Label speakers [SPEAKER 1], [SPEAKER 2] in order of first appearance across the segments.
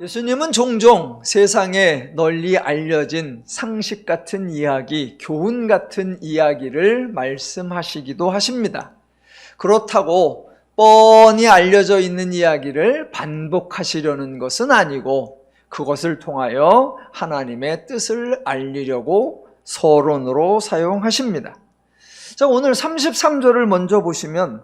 [SPEAKER 1] 예수님은 종종 세상에 널리 알려진 상식 같은 이야기, 교훈 같은 이야기를 말씀하시기도 하십니다. 그렇다고 뻔히 알려져 있는 이야기를 반복하시려는 것은 아니고 그것을 통하여 하나님의 뜻을 알리려고 서론으로 사용하십니다. 자, 오늘 33절을 먼저 보시면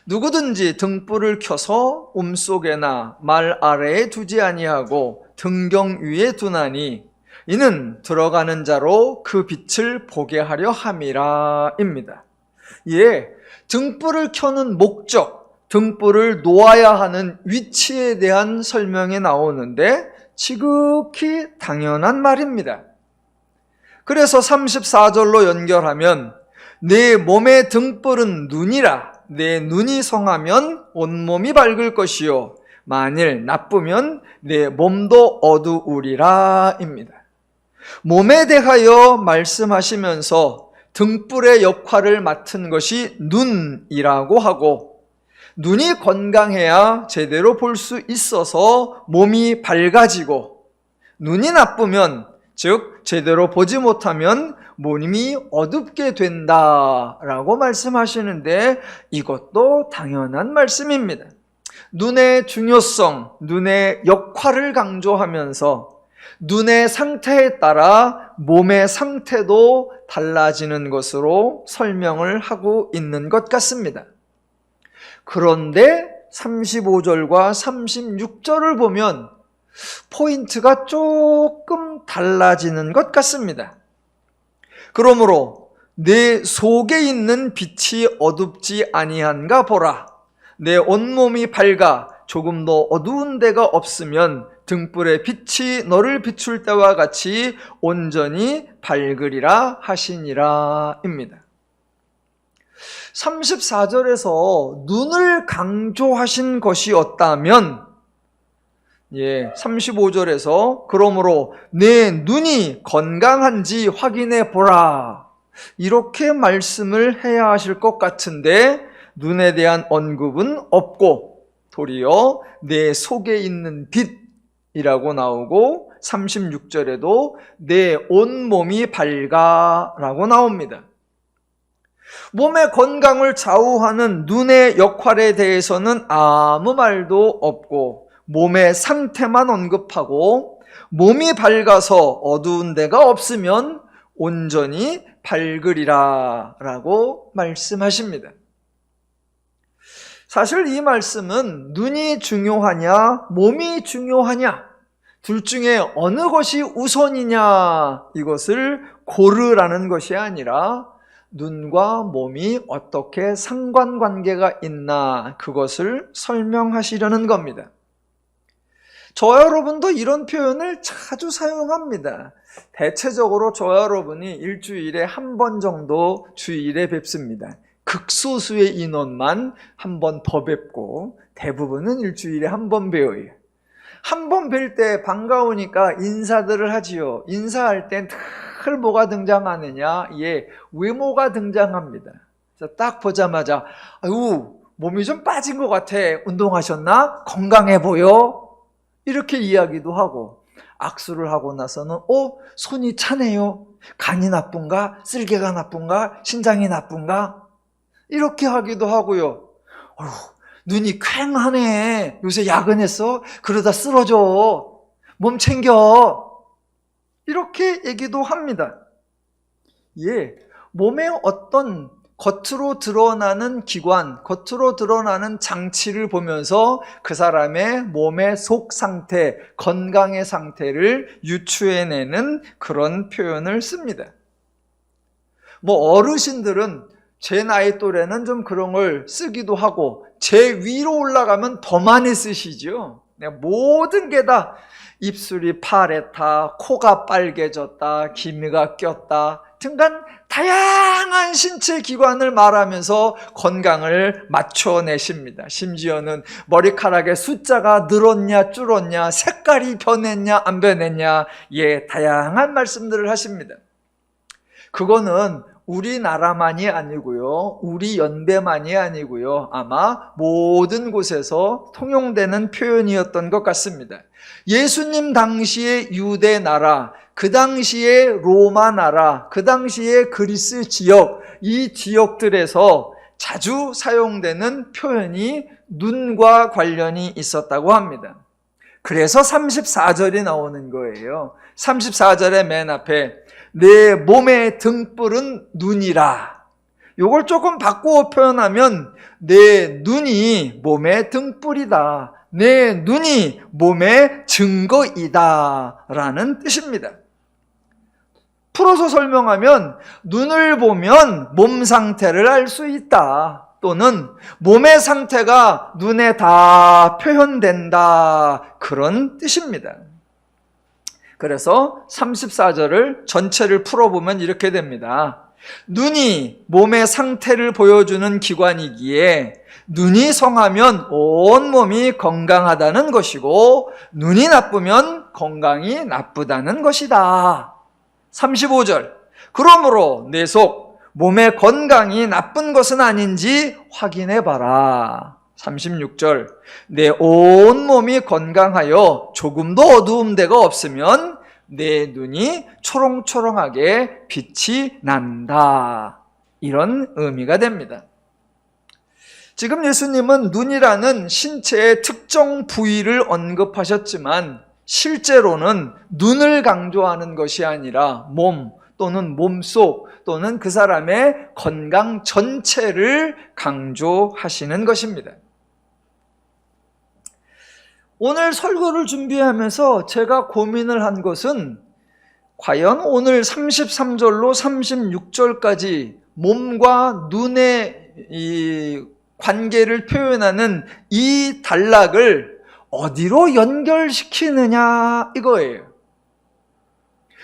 [SPEAKER 1] 누구든지 등불을 켜서 움속에나 말 아래에 두지 아니하고 등경 위에 두나니 이는 들어가는 자로 그 빛을 보게 하려 함이라 입니다. 예, 등불을 켜는 목적, 등불을 놓아야 하는 위치에 대한 설명이 나오는데 지극히 당연한 말입니다. 그래서 34절로 연결하면 내 몸의 등불은 눈이라. 내 눈이 성하면 온몸이 밝을 것이요 만일 나쁘면 내 몸도 어두우리라 입니다. 몸에 대하여 말씀하시면서 등불의 역할을 맡은 것이 눈이라고 하고 눈이 건강해야 제대로 볼 수 있어서 몸이 밝아지고 눈이 나쁘면 즉 제대로 보지 못하면 몸이 어둡게 된다라고 말씀하시는데 이것도 당연한 말씀입니다. 눈의 중요성, 눈의 역할을 강조하면서 눈의 상태에 따라 몸의 상태도 달라지는 것으로 설명을 하고 있는 것 같습니다. 그런데 35절과 36절을 보면 포인트가 조금 달라지는 것 같습니다. 그러므로 내 속에 있는 빛이 어둡지 아니한가 보라. 내 온몸이 밝아 조금도 어두운 데가 없으면 등불의 빛이 너를 비출 때와 같이 온전히 밝으리라 하시니라 입니다. 34절에서 눈을 강조하신 것이었다면 35절에서 그러므로 내 눈이 건강한지 확인해 보라 이렇게 말씀을 해야 하실 것 같은데 눈에 대한 언급은 없고 도리어 내 속에 있는 빛이라고 나오고 36절에도 내 온몸이 밝아 라고 나옵니다. 몸의 건강을 좌우하는 눈의 역할에 대해서는 아무 말도 없고 몸의 상태만 언급하고 몸이 밝아서 어두운 데가 없으면 온전히 밝으리라 라고 말씀하십니다. 사실 이 말씀은 눈이 중요하냐 몸이 중요하냐 둘 중에 어느 것이 우선이냐 이것을 고르라는 것이 아니라 눈과 몸이 어떻게 상관관계가 있나 그것을 설명하시려는 겁니다. 저와 여러분도 이런 표현을 자주 사용합니다. 대체적으로 저와 여러분이 일주일에 한 번 정도 주일에 뵙습니다. 극소수의 인원만 한 번 더 뵙고 대부분은 일주일에 한 번 뵈어요. 한 번 뵐 때 반가우니까 인사들을 하지요. 인사할 땐 늘 뭐가 등장하느냐? 외모가 등장합니다. 그래서 딱 보자마자 아유 몸이 좀 빠진 것 같아. 운동하셨나? 건강해 보여? 이렇게 이야기도 하고 악수를 하고 나서는 손이 차네요. 간이 나쁜가? 쓸개가 나쁜가? 신장이 나쁜가? 이렇게 하기도 하고요. 눈이 퀭하네. 요새 야근했어? 그러다 쓰러져. 몸 챙겨. 이렇게 얘기도 합니다. 몸의 어떤 겉으로 드러나는 기관, 겉으로 드러나는 장치를 보면서 그 사람의 몸의 속 상태, 건강의 상태를 유추해내는 그런 표현을 씁니다. 어르신들은 제 나이 또래는 좀 그런 걸 쓰기도 하고 제 위로 올라가면 더 많이 쓰시죠. 모든 게 다 입술이 파랬다, 코가 빨개졌다, 기미가 꼈다 등간 다양한 신체 기관을 말하면서 건강을 맞춰내십니다. 심지어는 머리카락의 숫자가 늘었냐 줄었냐, 색깔이 변했냐 안 변했냐 다양한 말씀들을 하십니다. 그거는 우리나라만이 아니고요, 우리 연배만이 아니고요, 아마 모든 곳에서 통용되는 표현이었던 것 같습니다. 예수님 당시의 유대 나라, 그 당시의 로마 나라, 그 당시의 그리스 지역, 이 지역들에서 자주 사용되는 표현이 눈과 관련이 있었다고 합니다. 그래서 34절이 나오는 거예요. 34절의 맨 앞에 내 몸의 등불은 눈이라. 요걸 조금 바꾸어 표현하면 내 눈이 몸의 등불이다, 내 눈이 몸의 증거이다 라는 뜻입니다. 풀어서 설명하면 눈을 보면 몸 상태를 알 수 있다, 또는 몸의 상태가 눈에 다 표현된다, 그런 뜻입니다. 그래서 34절을 전체를 풀어보면 이렇게 됩니다. 눈이 몸의 상태를 보여주는 기관이기에 눈이 성하면 온몸이 건강하다는 것이고, 눈이 나쁘면 건강이 나쁘다는 것이다. 35절, 그러므로 내 속 몸의 건강이 나쁜 것은 아닌지 확인해봐라. 36절, 내 온몸이 건강하여 조금도 어두운 데가 없으면 내 눈이 초롱초롱하게 빛이 난다. 이런 의미가 됩니다. 지금 예수님은 눈이라는 신체의 특정 부위를 언급하셨지만 실제로는 눈을 강조하는 것이 아니라 몸 또는 몸속 또는 그 사람의 건강 전체를 강조하시는 것입니다. 오늘 설교를 준비하면서 제가 고민을 한 것은 과연 오늘 33절로 36절까지 몸과 눈의 이 관계를 표현하는 이 단락을 어디로 연결시키느냐 이거예요.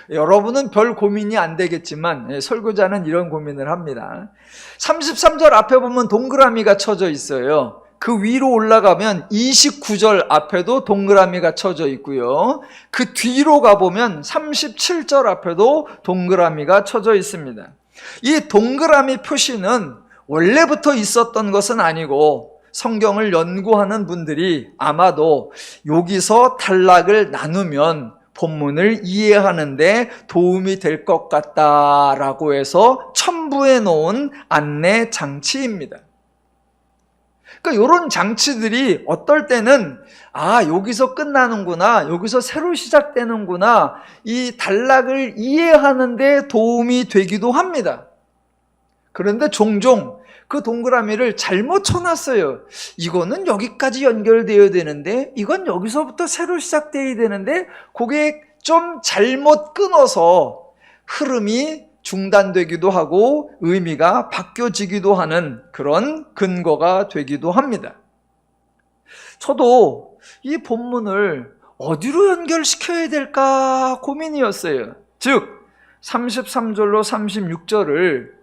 [SPEAKER 1] 여러분은 별 고민이 안 되겠지만 설교자는 이런 고민을 합니다. 33절 앞에 보면 동그라미가 쳐져 있어요. 그 위로 올라가면 29절 앞에도 동그라미가 쳐져 있고요. 그 뒤로 가보면 37절 앞에도 동그라미가 쳐져 있습니다. 이 동그라미 표시는 원래부터 있었던 것은 아니고 성경을 연구하는 분들이 아마도 여기서 단락을 나누면 본문을 이해하는 데 도움이 될 것 같다라고 해서 첨부해 놓은 안내 장치입니다. 그러니까 이런 장치들이 어떨 때는 여기서 끝나는구나, 여기서 새로 시작되는구나, 이 단락을 이해하는 데 도움이 되기도 합니다. 그런데 종종 그 동그라미를 잘못 쳐놨어요. 이거는 여기까지 연결되어야 되는데, 이건 여기서부터 새로 시작되어야 되는데, 그게 좀 잘못 끊어서 흐름이 중단되기도 하고 의미가 바뀌어지기도 하는 그런 근거가 되기도 합니다. 저도 이 본문을 어디로 연결시켜야 될까 고민이었어요. 즉 33절로 36절을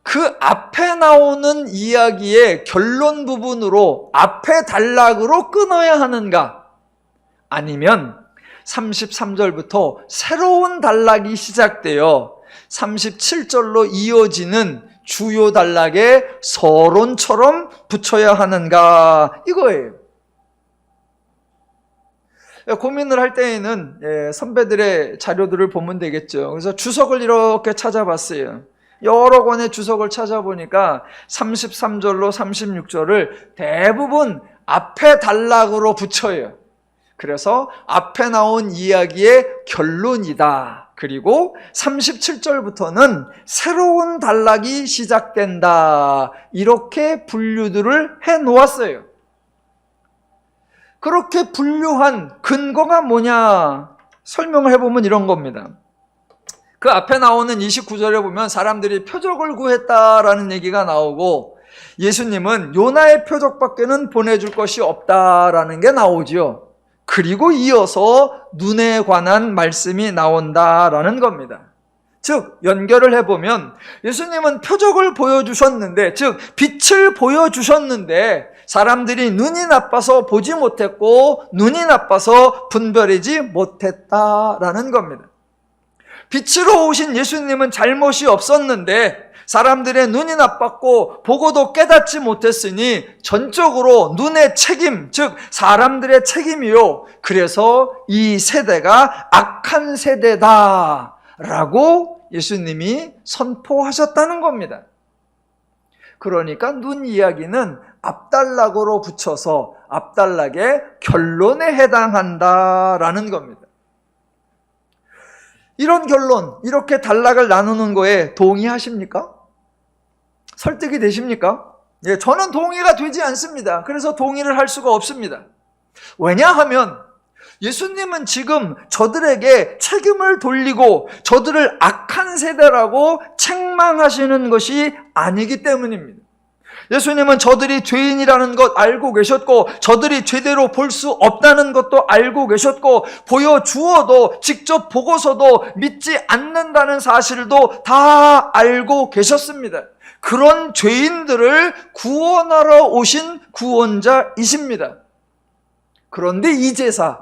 [SPEAKER 1] 그 앞에 나오는 이야기의 결론 부분으로 앞에 단락으로 끊어야 하는가, 아니면 33절부터 새로운 단락이 시작되어 37절로 이어지는 주요 단락에 서론처럼 붙여야 하는가 이거예요. 고민을 할 때에는 선배들의 자료들을 보면 되겠죠. 그래서 주석을 이렇게 찾아봤어요. 여러 권의 주석을 찾아보니까 33절로 36절을 대부분 앞에 단락으로 붙여요. 그래서 앞에 나온 이야기의 결론이다. 그리고 37절부터는 새로운 단락이 시작된다. 이렇게 분류들을 해 놓았어요. 그렇게 분류한 근거가 뭐냐? 설명을 해보면 이런 겁니다. 그 앞에 나오는 29절에 보면 사람들이 표적을 구했다라는 얘기가 나오고, 예수님은 요나의 표적밖에는 보내줄 것이 없다라는 게 나오죠. 그리고 이어서 눈에 관한 말씀이 나온다라는 겁니다. 즉 연결을 해보면 예수님은 표적을 보여주셨는데, 즉 빛을 보여주셨는데 사람들이 눈이 나빠서 보지 못했고 눈이 나빠서 분별하지 못했다라는 겁니다. 빛으로 오신 예수님은 잘못이 없었는데 사람들의 눈이 나빴고 보고도 깨닫지 못했으니 전적으로 눈의 책임, 즉 사람들의 책임이요. 그래서 이 세대가 악한 세대다라고 예수님이 선포하셨다는 겁니다. 그러니까 눈 이야기는 압달락으로 붙여서 압달락의 결론에 해당한다라는 겁니다. 이런 결론, 이렇게 단락을 나누는 거에 동의하십니까? 설득이 되십니까? 예, 저는 동의가 되지 않습니다. 그래서 동의를 할 수가 없습니다. 왜냐하면 예수님은 지금 저들에게 책임을 돌리고 저들을 악한 세대라고 책망하시는 것이 아니기 때문입니다. 예수님은 저들이 죄인이라는 것 알고 계셨고 저들이 제대로 볼 수 없다는 것도 알고 계셨고 보여주어도 직접 보고서도 믿지 않는다는 사실도 다 알고 계셨습니다. 그런 죄인들을 구원하러 오신 구원자이십니다. 그런데 이 제사,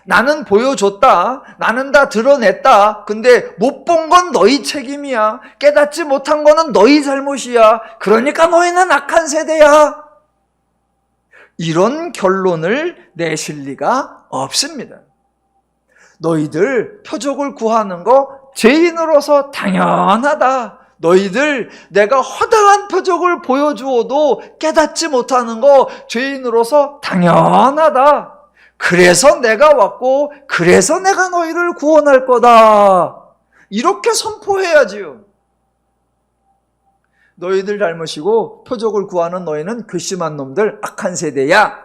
[SPEAKER 1] 나는 보여줬다, 나는 다 드러냈다, 근데 못 본 건 너희 책임이야, 깨닫지 못한 거는 너희 잘못이야, 그러니까 너희는 악한 세대야, 이런 결론을 내실 리가 없습니다. 너희들 표적을 구하는 거 죄인으로서 당연하다, 너희들 내가 허다한 표적을 보여주어도 깨닫지 못하는 거 죄인으로서 당연하다, 그래서 내가 왔고 그래서 내가 너희를 구원할 거다, 이렇게 선포해야지요. 너희들 잘못이고 표적을 구하는 너희는 괘씸한 놈들, 악한 세대야,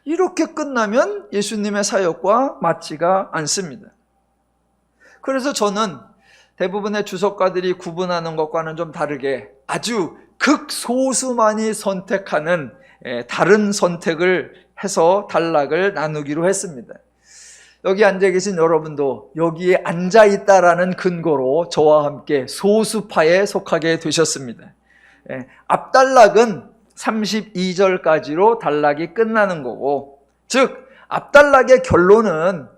[SPEAKER 1] 이렇게 끝나면 예수님의 사역과 맞지가 않습니다. 그래서 저는 대부분의 주석가들이 구분하는 것과는 좀 다르게 아주 극소수만이 선택하는 다른 선택을 해서 단락을 나누기로 했습니다. 여기 앉아 계신 여러분도 여기에 앉아 있다라는 근거로 저와 함께 소수파에 속하게 되셨습니다. 앞단락은 32절까지로 단락이 끝나는 거고, 즉 앞단락의 결론은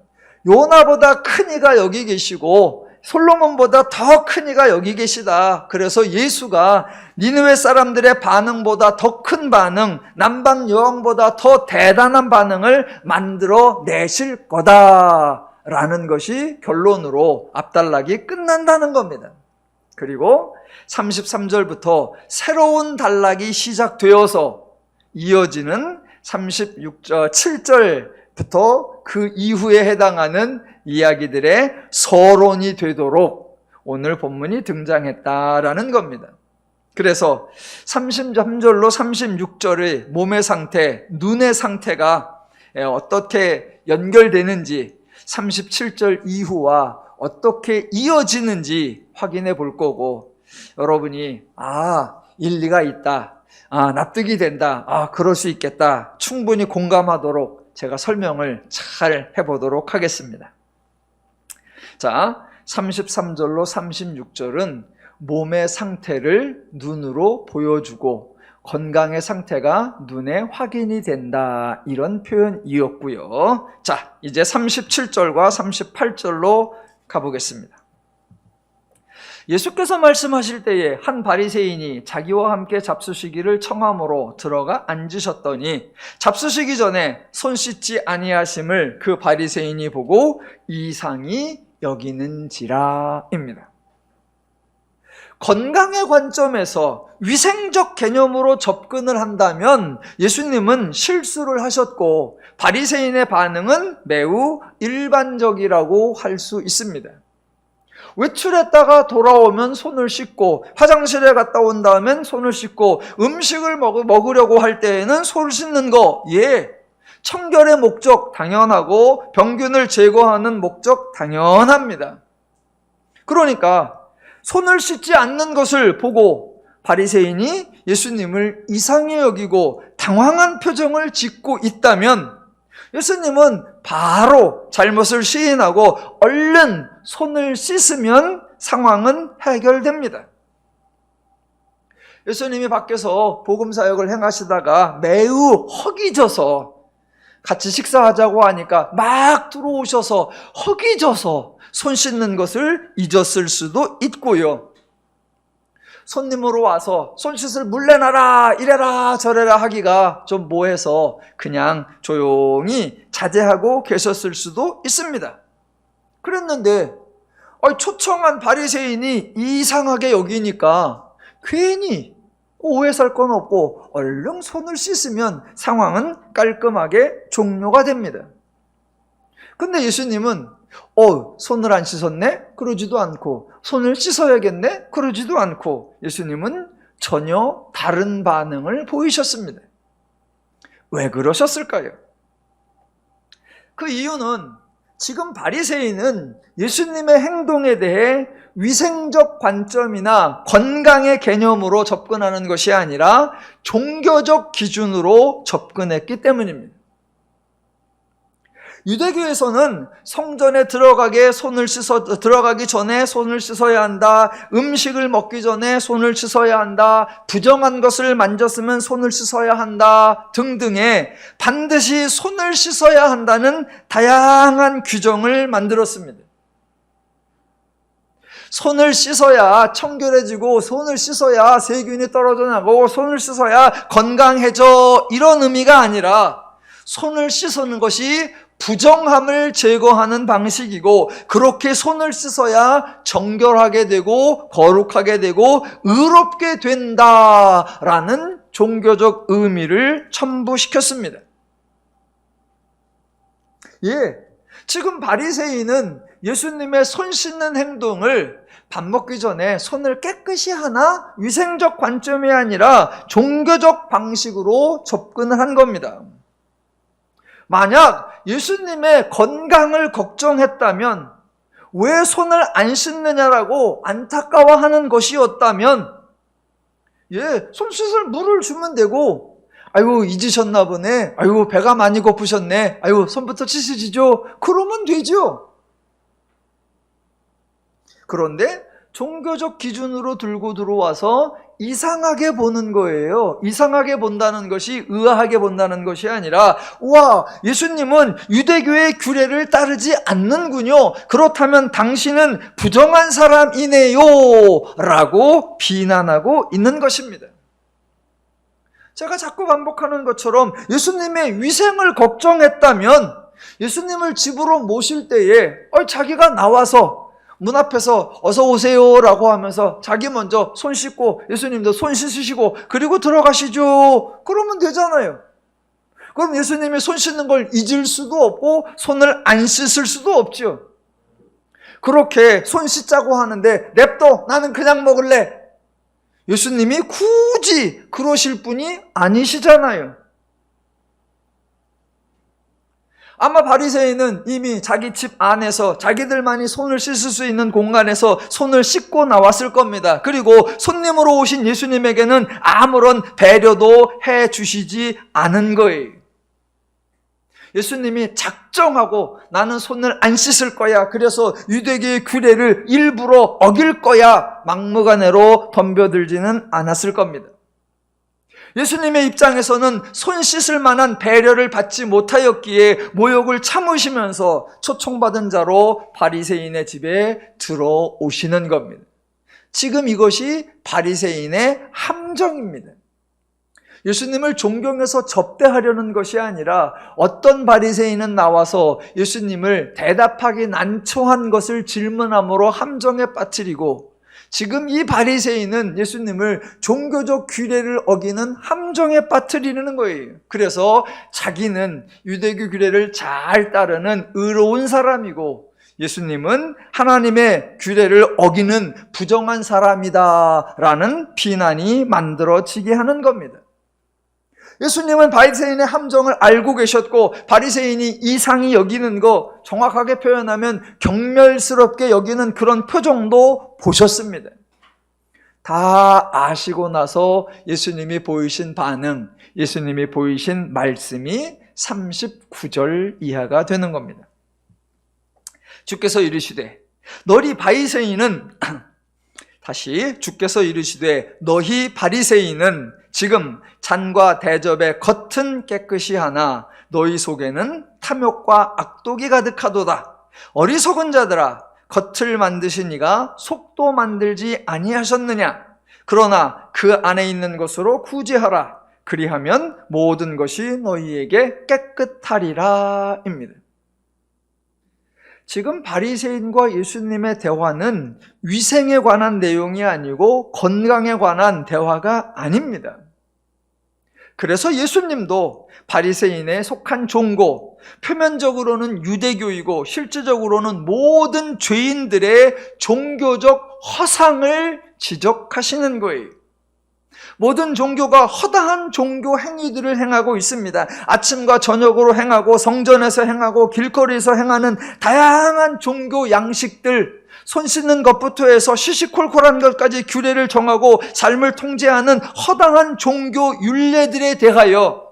[SPEAKER 1] 요나보다 큰 이가 여기 계시고 솔로몬보다 더 큰 이가 여기 계시다, 그래서 예수가 니느웨 사람들의 반응보다 더 큰 반응, 남방 여왕보다 더 대단한 반응을 만들어 내실 거다라는 것이 결론으로 앞단락이 끝난다는 겁니다. 그리고 33절부터 새로운 단락이 시작되어서 이어지는 7절부터 그 이후에 해당하는 이야기들의 서론이 되도록 오늘 본문이 등장했다라는 겁니다. 그래서 33절로 36절의 몸의 상태, 눈의 상태가 어떻게 연결되는지 37절 이후와 어떻게 이어지는지 확인해 볼 거고, 여러분이 일리가 있다, 납득이 된다, 그럴 수 있겠다, 충분히 공감하도록 제가 설명을 잘 해보도록 하겠습니다. 자, 33절로 36절은 몸의 상태를 눈으로 보여주고 건강의 상태가 눈에 확인이 된다, 이런 표현이었고요. 자, 이제 37절과 38절로 가보겠습니다. 예수께서 말씀하실 때에 한 바리새인이 자기와 함께 잡수시기를 청함으로 들어가 앉으셨더니 잡수시기 전에 손 씻지 아니하심을 그 바리새인이 보고 이상히 여기는지라입니다. 건강의 관점에서 위생적 개념으로 접근을 한다면 예수님은 실수를 하셨고 바리새인의 반응은 매우 일반적이라고 할 수 있습니다. 외출했다가 돌아오면 손을 씻고, 화장실에 갔다 온 다음엔 손을 씻고, 음식을 먹으려고 할 때에는 손을 씻는 거, 청결의 목적 당연하고 병균을 제거하는 목적 당연합니다. 그러니까 손을 씻지 않는 것을 보고 바리새인이 예수님을 이상히 여기고 당황한 표정을 짓고 있다면 예수님은 바로 잘못을 시인하고 얼른 손을 씻으면 상황은 해결됩니다. 예수님이 밖에서 복음사역을 행하시다가 매우 허기져서 같이 식사하자고 하니까 막 들어오셔서 허기져서 손 씻는 것을 잊었을 수도 있고요. 손님으로 와서 손짓을 물레나라 이래라 저래라 하기가 좀 뭐해서 그냥 조용히 자제하고 계셨을 수도 있습니다. 그랬는데 초청한 바리새인이 이상하게 여기니까 괜히 오해 살 건 없고 얼른 손을 씻으면 상황은 깔끔하게 종료가 됩니다. 근데 예수님은 손을 안 씻었네? 그러지도 않고, 손을 씻어야겠네? 그러지도 않고, 예수님은 전혀 다른 반응을 보이셨습니다. 왜 그러셨을까요? 그 이유는 지금 바리새인은 예수님의 행동에 대해 위생적 관점이나 건강의 개념으로 접근하는 것이 아니라 종교적 기준으로 접근했기 때문입니다. 유대교에서는 성전에 들어가기 전에 손을 씻어야 한다. 음식을 먹기 전에 손을 씻어야 한다. 부정한 것을 만졌으면 손을 씻어야 한다. 등등의 반드시 손을 씻어야 한다는 다양한 규정을 만들었습니다. 손을 씻어야 청결해지고, 손을 씻어야 세균이 떨어져 나가고, 손을 씻어야 건강해져, 이런 의미가 아니라 손을 씻는 것이 부정함을 제거하는 방식이고, 그렇게 손을 씻어야 정결하게 되고 거룩하게 되고 의롭게 된다라는 종교적 의미를 첨부시켰습니다. 지금 바리새인은 예수님의 손 씻는 행동을 밥 먹기 전에 손을 깨끗이 하나 위생적 관점이 아니라 종교적 방식으로 접근을 한 겁니다. 만약 예수님의 건강을 걱정했다면, 왜 손을 안 씻느냐라고 안타까워하는 것이었다면, 손 씻을 물을 주면 되고, 아이고 잊으셨나 보네, 아이고 배가 많이 고프셨네, 아이고 손부터 씻으시죠, 그러면 되죠. 그런데 종교적 기준으로 들고 들어와서 이상하게 보는 거예요. 이상하게 본다는 것이 의아하게 본다는 것이 아니라, 와, 예수님은 유대교의 규례를 따르지 않는군요. 그렇다면 당신은 부정한 사람이네요 라고 비난하고 있는 것입니다. 제가 자꾸 반복하는 것처럼 예수님의 위생을 걱정했다면 예수님을 집으로 모실 때에 자기가 나와서 문 앞에서 어서 오세요 라고 하면서 자기 먼저 손 씻고 예수님도 손 씻으시고 그리고 들어가시죠, 그러면 되잖아요. 그럼 예수님이 손 씻는 걸 잊을 수도 없고 손을 안 씻을 수도 없죠. 그렇게 손 씻자고 하는데 냅둬, 나는 그냥 먹을래, 예수님이 굳이 그러실 분이 아니시잖아요. 아마 바리새인은 이미 자기 집 안에서 자기들만이 손을 씻을 수 있는 공간에서 손을 씻고 나왔을 겁니다. 그리고 손님으로 오신 예수님에게는 아무런 배려도 해주시지 않은 거예요. 예수님이 작정하고 나는 손을 안 씻을 거야, 그래서 유대교의 규례를 일부러 어길 거야, 막무가내로 덤벼들지는 않았을 겁니다. 예수님의 입장에서는 손 씻을 만한 배려를 받지 못하였기에 모욕을 참으시면서 초청받은 자로 바리새인의 집에 들어오시는 겁니다. 지금 이것이 바리새인의 함정입니다. 예수님을 존경해서 접대하려는 것이 아니라 어떤 바리새인은 나와서 예수님을 대답하기 난처한 것을 질문함으로 함정에 빠뜨리고, 지금 이 바리새인은 예수님을 종교적 규례를 어기는 함정에 빠뜨리는 거예요. 그래서 자기는 유대교 규례를 잘 따르는 의로운 사람이고 예수님은 하나님의 규례를 어기는 부정한 사람이다라는 비난이 만들어지게 하는 겁니다. 예수님은 바리새인의 함정을 알고 계셨고, 바리새인이 이상히 여기는 거, 정확하게 표현하면 경멸스럽게 여기는 그런 표정도 보셨습니다. 다 아시고 나서 예수님이 보이신 반응, 예수님이 보이신 말씀이 39절 이하가 되는 겁니다. 주께서 이르시되 너희 바리새인은 다시 주께서 이르시되 너희 바리새인은 지금 잔과 대접의 겉은 깨끗이 하나 너희 속에는 탐욕과 악독이 가득하도다. 어리석은 자들아, 겉을 만드시니가 속도 만들지 아니하셨느냐? 그러나 그 안에 있는 것으로 구제하라. 그리하면 모든 것이 너희에게 깨끗하리라 입니다. 지금 바리새인과 예수님의 대화는 위생에 관한 내용이 아니고 건강에 관한 대화가 아닙니다. 그래서 예수님도 바리새인에 속한 종고, 표면적으로는 유대교이고 실질적으로는 모든 죄인들의 종교적 허상을 지적하시는 거예요. 모든 종교가 허다한 종교 행위들을 행하고 있습니다. 아침과 저녁으로 행하고 성전에서 행하고 길거리에서 행하는 다양한 종교 양식들, 손 씻는 것부터 해서 시시콜콜한 것까지 규례를 정하고 삶을 통제하는 허다한 종교 율례들에 대하여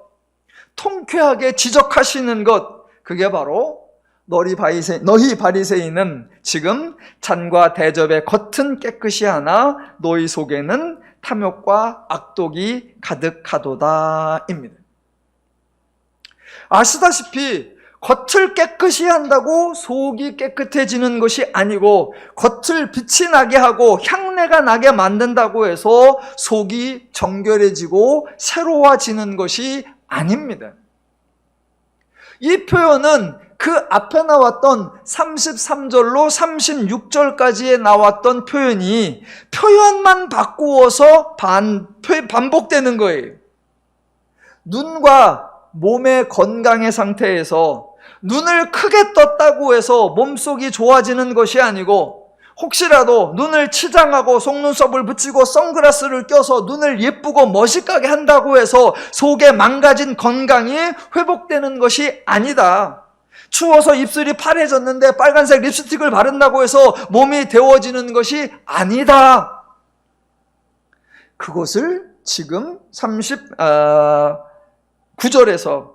[SPEAKER 1] 통쾌하게 지적하시는 것, 그게 바로 너희 바리새인은 지금 잔과 대접의 겉은 깨끗이 하나 너희 속에는 탐욕과 악독이 가득하도다 입니다. 아시다시피 겉을 깨끗이 한다고 속이 깨끗해지는 것이 아니고 겉을 빛이 나게 하고 향내가 나게 만든다고 해서 속이 정결해지고 새로워지는 것이 아닙니다. 이 표현은 그 앞에 나왔던 33절로 36절까지에 나왔던 표현이 표현만 바꾸어서 반복되는 거예요. 눈과 몸의 건강의 상태에서 눈을 크게 떴다고 해서 몸속이 좋아지는 것이 아니고, 혹시라도 눈을 치장하고 속눈썹을 붙이고 선글라스를 껴서 눈을 예쁘고 멋있게 한다고 해서 속에 망가진 건강이 회복되는 것이 아니다. 추워서 입술이 파래졌는데 빨간색 립스틱을 바른다고 해서 몸이 데워지는 것이 아니다. 그것을 지금 39절에서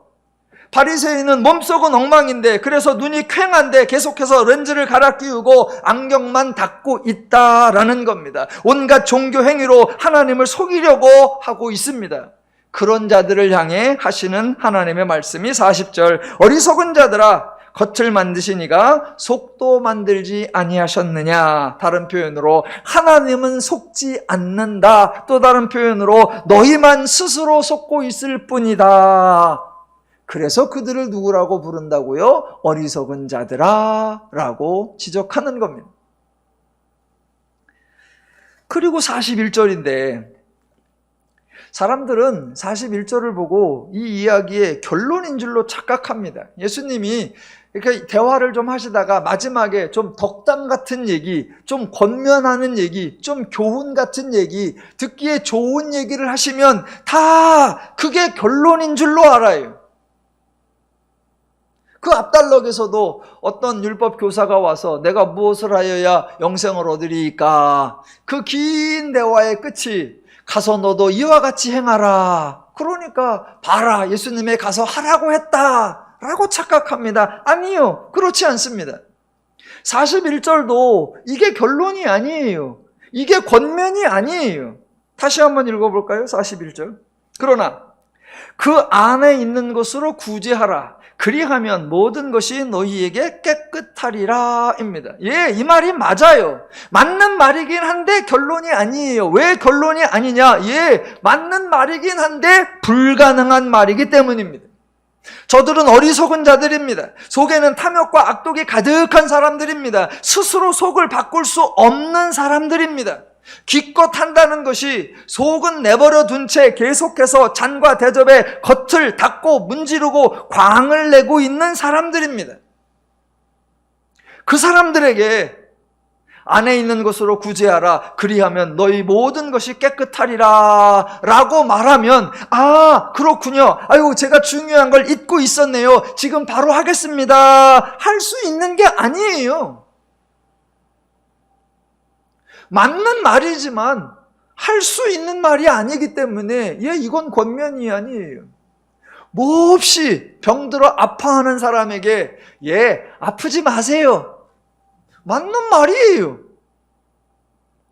[SPEAKER 1] 바리새인은 몸속은 엉망인데 그래서 눈이 퀭한데 계속해서 렌즈를 갈아 끼우고 안경만 닦고 있다라는 겁니다. 온갖 종교 행위로 하나님을 속이려고 하고 있습니다. 그런 자들을 향해 하시는 하나님의 말씀이 40절, 어리석은 자들아 겉을 만드시니가 속도 만들지 아니하셨느냐. 다른 표현으로 하나님은 속지 않는다. 또 다른 표현으로 너희만 스스로 속고 있을 뿐이다. 그래서 그들을 누구라고 부른다고요? 어리석은 자들아 라고 지적하는 겁니다. 그리고 41절인데 사람들은 41절을 보고 이 이야기의 결론인 줄로 착각합니다. 예수님이 이렇게 대화를 좀 하시다가 마지막에 좀 덕담 같은 얘기, 좀 권면하는 얘기, 좀 교훈 같은 얘기, 듣기에 좋은 얘기를 하시면 다 그게 결론인 줄로 알아요. 그 앞달럭에서도 어떤 율법 교사가 와서 내가 무엇을 하여야 영생을 얻으리까? 그 긴 대화의 끝이 가서 너도 이와 같이 행하라. 그러니까 봐라, 예수님이 가서 하라고 했다 라고 착각합니다. 아니요, 그렇지 않습니다. 41절도 이게 결론이 아니에요. 이게 권면이 아니에요. 다시 한번 읽어볼까요? 41절. 그러나 그 안에 있는 것으로 구제하라. 그리하면 모든 것이 너희에게 깨끗하리라 입니다. 예, 이 말이 맞아요. 맞는 말이긴 한데 결론이 아니에요. 왜 결론이 아니냐? 예, 맞는 말이긴 한데 불가능한 말이기 때문입니다. 저들은 어리석은 자들입니다. 속에는 탐욕과 악독이 가득한 사람들입니다. 스스로 속을 바꿀 수 없는 사람들입니다. 기껏 한다는 것이 속은 내버려 둔 채 계속해서 잔과 대접에 겉을 닦고 문지르고 광을 내고 있는 사람들입니다. 그 사람들에게 안에 있는 것으로 구제하라. 그리하면 너희 모든 것이 깨끗하리라 라고 말하면, 아, 그렇군요. 아유, 제가 중요한 걸 잊고 있었네요. 지금 바로 하겠습니다. 할 수 있는 게 아니에요. 맞는 말이지만 할 수 있는 말이 아니기 때문에 이건 권면이 아니에요. 몹시 병들어 아파하는 사람에게 아프지 마세요. 맞는 말이에요.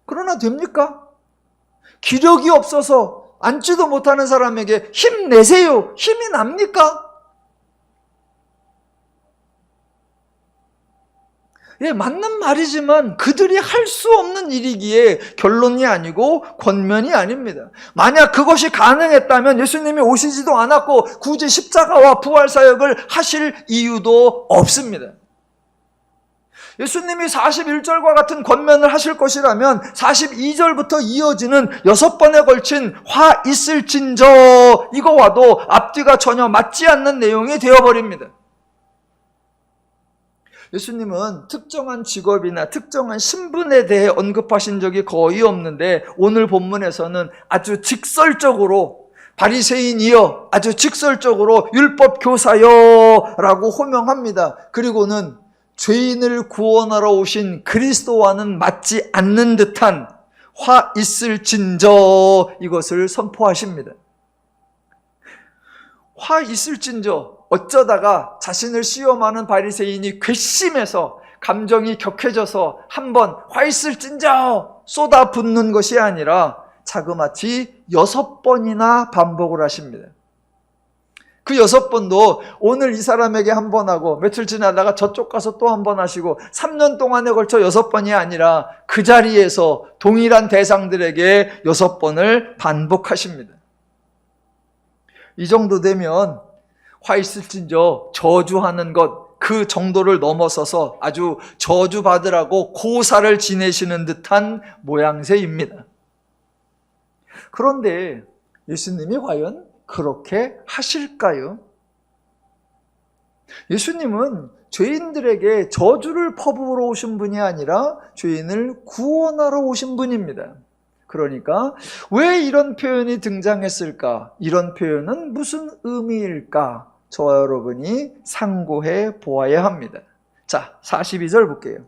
[SPEAKER 1] 그러나 됩니까? 기력이 없어서 앉지도 못하는 사람에게 힘내세요. 힘이 납니까? 예, 맞는 말이지만 그들이 할 수 없는 일이기에 결론이 아니고 권면이 아닙니다. 만약 그것이 가능했다면 예수님이 오시지도 않았고 굳이 십자가와 부활 사역을 하실 이유도 없습니다. 예수님이 41절과 같은 권면을 하실 것이라면 42절부터 이어지는 6번에 걸친 화 있을진저 이거와도 앞뒤가 전혀 맞지 않는 내용이 되어버립니다. 예수님은 특정한 직업이나 특정한 신분에 대해 언급하신 적이 거의 없는데 오늘 본문에서는 아주 직설적으로 바리새인이여, 아주 직설적으로 율법 교사여 라고 호명합니다. 그리고는 죄인을 구원하러 오신 그리스도와는 맞지 않는 듯한 화 있을진저 이것을 선포하십니다. 화 있을진저, 어쩌다가 자신을 시험하는 바리새인이 괘씸해서 감정이 격해져서 한번 화 있을진저 쏟아붓는 것이 아니라 자그마치 6번이나 반복을 하십니다. 그 6번도 오늘 이 사람에게 한 번 하고 며칠 지나다가 저쪽 가서 또 한 번 하시고 3년 동안에 걸쳐 6번이 아니라 그 자리에서 동일한 대상들에게 6번을 반복하십니다. 이 정도 되면 화 있을진저 저주하는 것, 그 정도를 넘어서서 아주 저주받으라고 고사를 지내시는 듯한 모양새입니다. 그런데 예수님이 과연 그렇게 하실까요? 예수님은 죄인들에게 저주를 퍼부으러 오신 분이 아니라 죄인을 구원하러 오신 분입니다. 그러니까 왜 이런 표현이 등장했을까? 이런 표현은 무슨 의미일까? 저와 여러분이 상고해 보아야 합니다. 자, 42절 볼게요.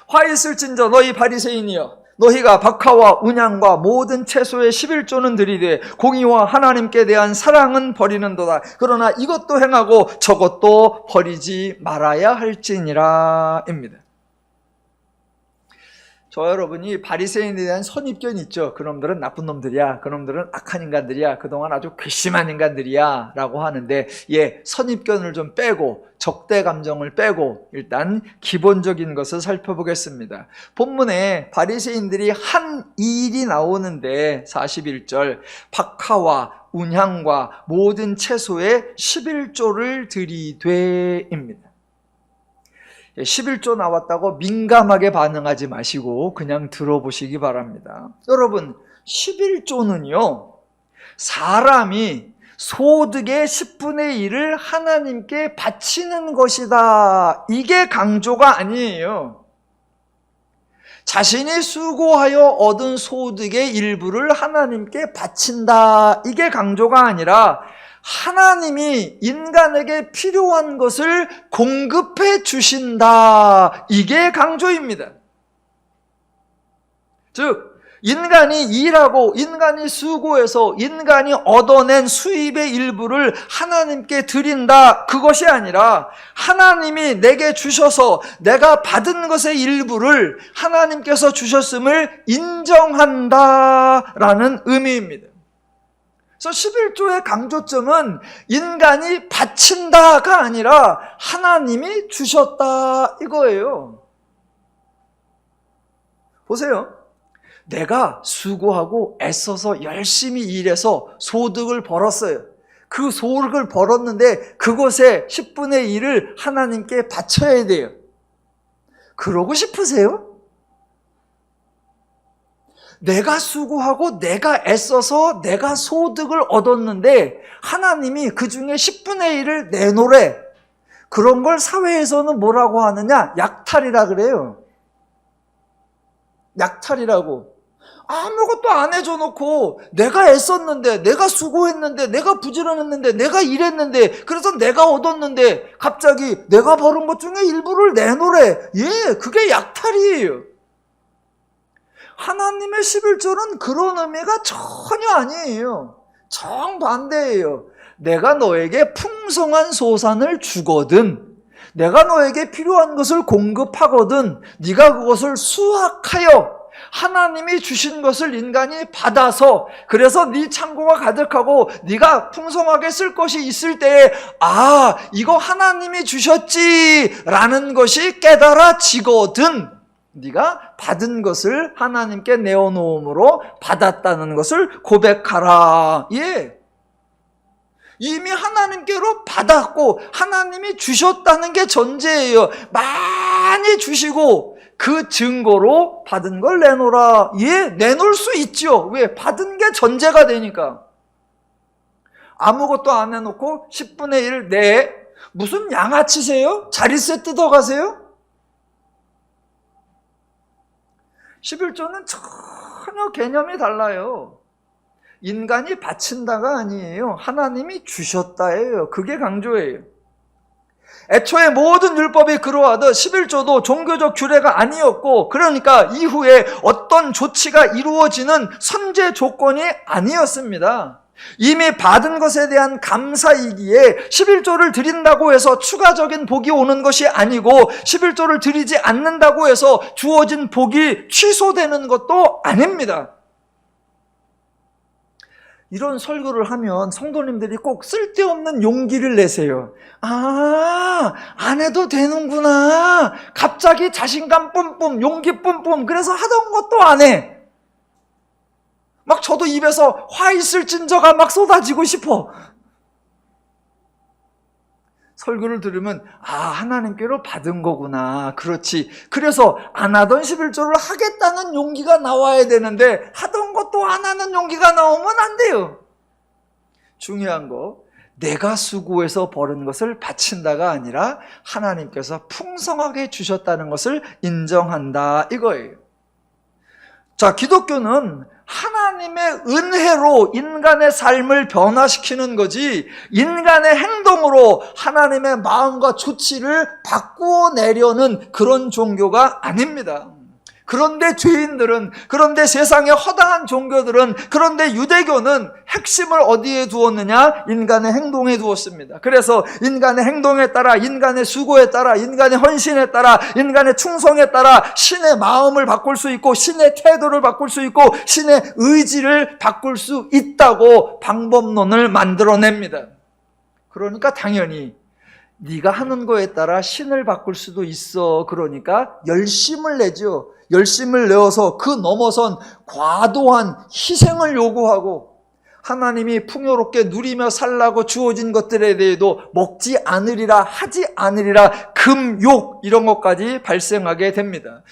[SPEAKER 1] 화 있을진저 너희 바리새인이여, 너희가 박하와 운양과 모든 채소의 11조는 들이되 공의와 하나님께 대한 사랑은 버리는도다. 그러나 이것도 행하고 저것도 버리지 말아야 할지니라 입니다. 저 여러분이 바리새인에 대한 선입견이 있죠. 그놈들은 나쁜 놈들이야, 그놈들은 악한 인간들이야, 그동안 아주 괘씸한 인간들이야 라고 하는데, 선입견을 좀 빼고 적대 감정을 빼고 일단 기본적인 것을 살펴보겠습니다. 본문에 바리새인들이 한 일이 나오는데 41절 박하와 운향과 모든 채소의 11조를 들이되입니다. 11조 나왔다고 민감하게 반응하지 마시고 그냥 들어보시기 바랍니다. 여러분, 11조는요, 사람이 소득의 10분의 1을 하나님께 바치는 것이다. 이게 강조가 아니에요. 자신이 수고하여 얻은 소득의 일부를 하나님께 바친다. 이게 강조가 아니라 하나님이 인간에게 필요한 것을 공급해 주신다. 이게 강조입니다. 즉, 인간이 일하고 인간이 수고해서 인간이 얻어낸 수입의 일부를 하나님께 드린다. 그것이 아니라 하나님이 내게 주셔서 내가 받은 것의 일부를 하나님께서 주셨음을 인정한다라는 의미입니다. 그래서 11조의 강조점은 인간이 바친다가 아니라 하나님이 주셨다 이거예요. 보세요. 내가 수고하고 애써서 열심히 일해서 소득을 벌었어요. 그 소득을 벌었는데 그것의 10분의 1을 하나님께 바쳐야 돼요. 그러고 싶으세요? 내가 수고하고 내가 애써서 내가 소득을 얻었는데 하나님이 그 중에 10분의 1을 내놓으래. 그런 걸 사회에서는 뭐라고 하느냐? 약탈이라 그래요. 약탈이라고. 아무것도 안 해줘 놓고 내가 애썼는데, 내가 수고했는데, 내가 부지런했는데, 내가 일했는데, 그래서 내가 얻었는데 갑자기 내가 벌은 것 중에 일부를 내놓으래. 그게 약탈이에요. 하나님의 11조는 그런 의미가 전혀 아니에요. 정반대예요. 내가 너에게 풍성한 소산을 주거든, 내가 너에게 필요한 것을 공급하거든, 네가 그것을 수확하여 하나님이 주신 것을 인간이 받아서, 그래서 네 창고가 가득하고 네가 풍성하게 쓸 것이 있을 때에 이거 하나님이 주셨지라는 것이 깨달아지거든 네가 받은 것을 하나님께 내어놓음으로 받았다는 것을 고백하라. 이미 하나님께로 받았고 하나님이 주셨다는 게 전제예요. 많이 주시고 그 증거로 받은 걸 내놓으라. 내놓을 수 있죠. 왜? 받은 게 전제가 되니까. 아무것도 안 내놓고 10분의 1 내. 무슨 양아치세요? 자릿세 뜯어가세요? 11조는 전혀 개념이 달라요. 인간이 바친다가 아니에요. 하나님이 주셨다예요. 그게 강조예요. 애초에 모든 율법이 그러하듯 11조도 종교적 규례가 아니었고, 그러니까 이후에 어떤 조치가 이루어지는 선제 조건이 아니었습니다. 이미 받은 것에 대한 감사이기에 11조를 드린다고 해서 추가적인 복이 오는 것이 아니고 11조를 드리지 않는다고 해서 주어진 복이 취소되는 것도 아닙니다. 이런 설교를 하면 성도님들이 꼭 쓸데없는 용기를 내세요. 안 해도 되는구나. 갑자기 자신감 뿜뿜, 용기 뿜뿜. 그래서 하던 것도 안 해. 막 저도 입에서 화 있을 진저가 막 쏟아지고 싶어. 설교를 들으면 하나님께로 받은 거구나. 그렇지. 그래서 안 하던 11조를 하겠다는 용기가 나와야 되는데 하던 것도 안 하는 용기가 나오면 안 돼요. 중요한 거, 내가 수고해서 벌은 것을 바친다가 아니라 하나님께서 풍성하게 주셨다는 것을 인정한다 이거예요. 자, 기독교는 하나님의 은혜로 인간의 삶을 변화시키는 거지, 인간의 행동으로 하나님의 마음과 조치를 바꾸어 내려는 그런 종교가 아닙니다. 그런데 죄인들은, 그런데 세상의 허다한 종교들은, 그런데 유대교는 핵심을 어디에 두었느냐? 인간의 행동에 두었습니다. 그래서 인간의 행동에 따라, 인간의 수고에 따라, 인간의 헌신에 따라, 인간의 충성에 따라 신의 마음을 바꿀 수 있고, 신의 태도를 바꿀 수 있고, 신의 의지를 바꿀 수 있다고 방법론을 만들어냅니다. 그러니까 당연히 네가 하는 거에 따라 신을 바꿀 수도 있어. 그러니까 열심을 내죠. 열심을 내어서 그 넘어선 과도한 희생을 요구하고, 하나님이 풍요롭게 누리며 살라고 주어진 것들에 대해도 먹지 않으리라, 하지 않으리라, 금욕 이런 것까지 발생하게 됩니다.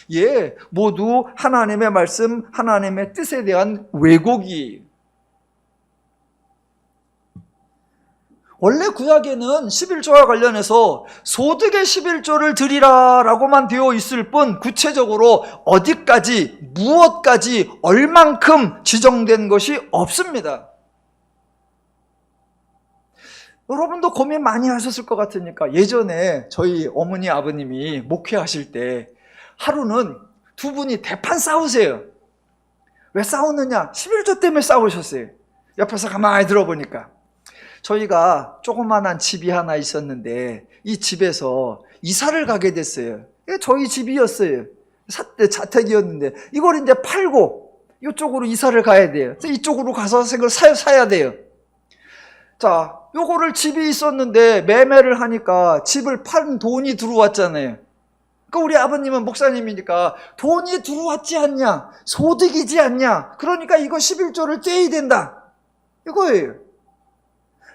[SPEAKER 1] 모두 하나님의 말씀, 하나님의 뜻에 대한 왜곡이에요. 원래 구약에는 11조와 관련해서 소득의 11조를 드리라라고만 되어 있을 뿐 구체적으로 어디까지, 무엇까지, 얼만큼 지정된 것이 없습니다. 여러분도 고민 많이 하셨을 것 같으니까, 예전에 저희 어머니 아버님이 목회하실 때 하루는 두 분이 대판 싸우세요. 왜 싸우느냐? 11조 때문에 싸우셨어요. 옆에서 가만히 들어보니까 저희가 조그만한 집이 하나 있었는데 이 집에서 이사를 가게 됐어요. 저희 집이었어요. 자택이었는데 이걸 이제 팔고 이쪽으로 이사를 가야 돼요. 이쪽으로 가서 이걸 사야 돼요. 자, 요거를 집이 있었는데 매매를 하니까 집을 판 돈이 들어왔잖아요. 그러니까 우리 아버님은 목사님이니까 돈이 들어왔지 않냐? 소득이지 않냐? 그러니까 이거 11조를 떼야 된다. 이거예요.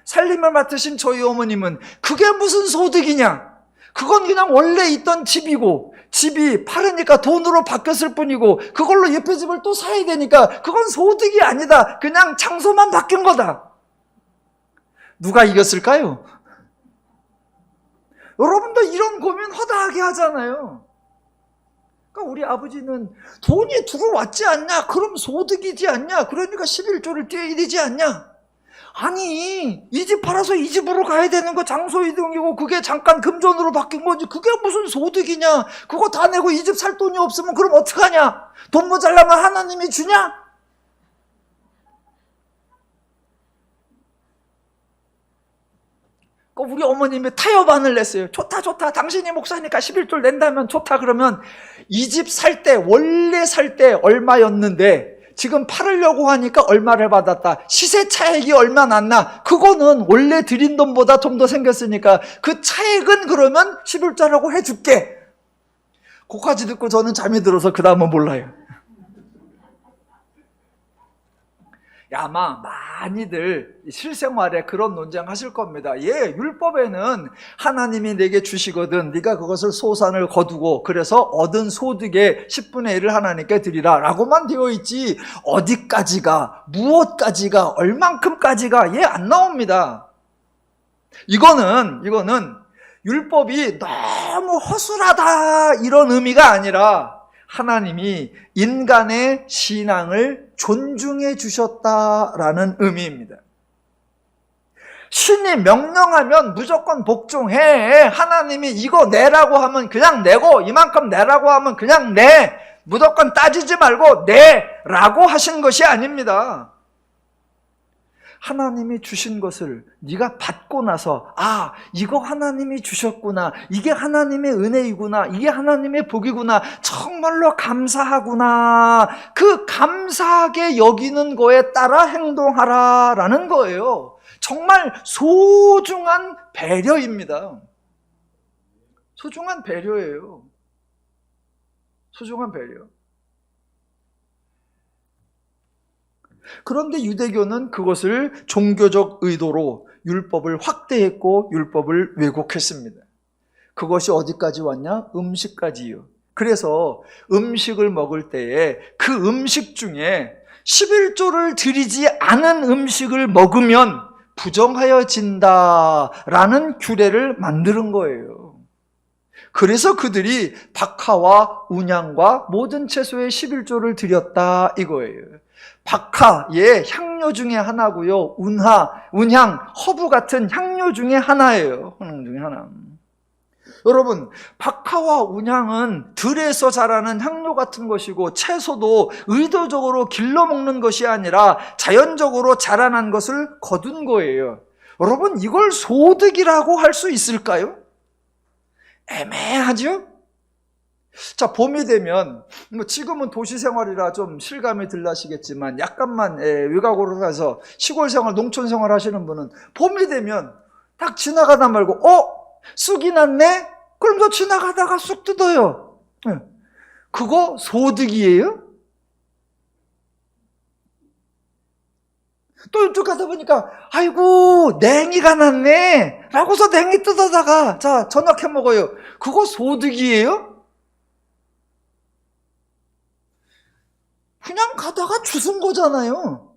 [SPEAKER 1] 살림을 맡으신 저희 어머님은 그게 무슨 소득이냐? 그건 그냥 원래 있던 집이고, 집이 팔으니까 돈으로 바뀌었을 뿐이고, 그걸로 옆에 집을 또 사야 되니까 그건 소득이 아니다. 그냥 장소만 바뀐 거다. 누가 이겼을까요? 여러분도 이런 고민 허다하게 하잖아요. 그러니까 우리 아버지는 돈이 들어왔지 않냐? 그럼 소득이지 않냐? 그러니까 11조를 떼야 되지 않냐? 아니, 이 집 팔아서 이 집으로 가야 되는 거 장소 이동이고 그게 잠깐 금전으로 바뀐 거지, 그게 무슨 소득이냐? 그거 다 내고 이 집 살 돈이 없으면 그럼 어떡하냐? 돈 모자라면 하나님이 주냐? 우리 어머님이 타협안을 냈어요. 좋다 좋다, 당신이 목사니까 11조를 낸다면 좋다. 그러면 이 집 살 때, 원래 살 때 얼마였는데 지금 팔으려고 하니까 얼마를 받았다, 시세 차익이 얼마 났나, 그거는 원래 드린 돈보다 좀 더 생겼으니까 그 차익은 그러면 11조라고 해줄게. 그까지 듣고 저는 잠이 들어서 그 다음은 몰라요. 아마 많이들 실생활에 그런 논쟁 하실 겁니다. 율법에는 하나님이 내게 주시거든 네가 그것을 소산을 거두고 그래서 얻은 소득의 10분의 1을 하나님께 드리라 라고만 되어 있지, 어디까지가, 무엇까지가, 얼만큼까지가 안 나옵니다. 이거는 율법이 너무 허술하다 이런 의미가 아니라 하나님이 인간의 신앙을 존중해 주셨다라는 의미입니다. 신이 명령하면 무조건 복종해. 하나님이 이거 내라고 하면 그냥 내고, 이만큼 내라고 하면 그냥 내. 무조건 따지지 말고 내라고 하신 것이 아닙니다. 하나님이 주신 것을 네가 받고 나서 이거 하나님이 주셨구나, 이게 하나님의 은혜이구나, 이게 하나님의 복이구나, 정말로 감사하구나, 그 감사하게 여기는 거에 따라 행동하라라는 거예요. 정말 소중한 배려입니다. 소중한 배려예요. 소중한 배려. 그런데 유대교는 그것을 종교적 의도로 율법을 확대했고 율법을 왜곡했습니다. 그것이 어디까지 왔냐? 음식까지요. 그래서 음식을 먹을 때에 그 음식 중에 11조를 드리지 않은 음식을 먹으면 부정하여진다라는 규례를 만드는 거예요. 그래서 그들이 박하와 운향과 모든 채소의 11조를 드렸다 이거예요. 박하, 향료 중에 하나고요. 운향, 허브 같은 향료 중에 하나예요. 향료 중에 하나. 여러분, 박하와 운향은 들에서 자라는 향료 같은 것이고, 채소도 의도적으로 길러 먹는 것이 아니라 자연적으로 자라난 것을 거둔 거예요. 여러분, 이걸 소득이라고 할 수 있을까요? 애매하죠? 자, 봄이 되면, 지금은 도시 생활이라 좀 실감이 덜 나시겠지만, 약간만 외곽으로 가서 시골 생활, 농촌 생활 하시는 분은 봄이 되면 딱 지나가다 말고, 쑥이 났네? 그럼 저 지나가다가 쑥 뜯어요. 그거 소득이에요? 또 이쪽 가다 보니까, 아이고, 냉이가 났네? 라고서 냉이 뜯어다가, 자, 저녁 해 먹어요. 그거 소득이에요? 그냥 가다가 주운 거잖아요.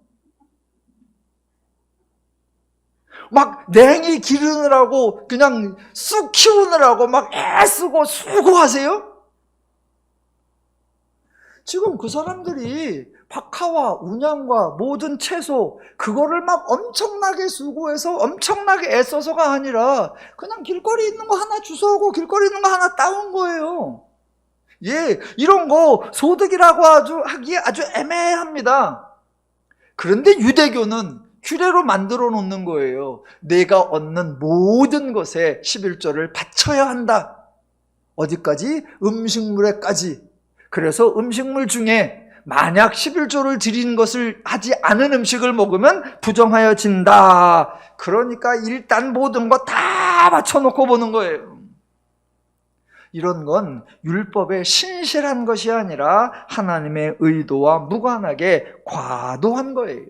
[SPEAKER 1] 막 냉이 기르느라고, 그냥 쑥 키우느라고 막 애쓰고 수고하세요? 지금 그 사람들이 박하와 운향과 모든 채소, 그거를 막 엄청나게 수고해서 엄청나게 애써서가 아니라 그냥 길거리 있는 거 하나 주워오고 길거리 있는 거 하나 따온 거예요. 이런 거 소득이라고 하기에 아주 애매합니다. 그런데 유대교는 규례로 만들어 놓는 거예요. 내가 얻는 모든 것에 11조를 바쳐야 한다. 어디까지? 음식물에까지. 그래서 음식물 중에 만약 11조를 드린 것을 하지 않은 음식을 먹으면 부정하여진다. 그러니까 일단 모든 거 다 맞춰놓고 보는 거예요. 이런 건 율법의 신실한 것이 아니라 하나님의 의도와 무관하게 과도한 거예요.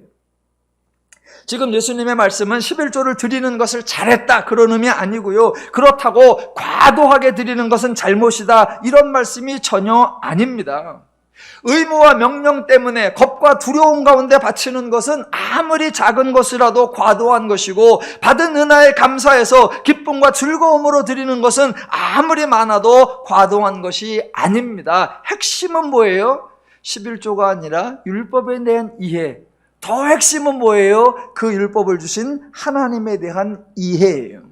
[SPEAKER 1] 지금 예수님의 말씀은 11조를 드리는 것을 잘했다 그런 의미 아니고요. 그렇다고 과도하게 드리는 것은 잘못이다 이런 말씀이 전혀 아닙니다. 의무와 명령 때문에 겁과 두려움 가운데 바치는 것은 아무리 작은 것이라도 과도한 것이고, 받은 은혜에 감사해서 기쁨과 즐거움으로 드리는 것은 아무리 많아도 과도한 것이 아닙니다. 핵심은 뭐예요? 11조가 아니라 율법에 대한 이해. 더 핵심은 뭐예요? 그 율법을 주신 하나님에 대한 이해예요.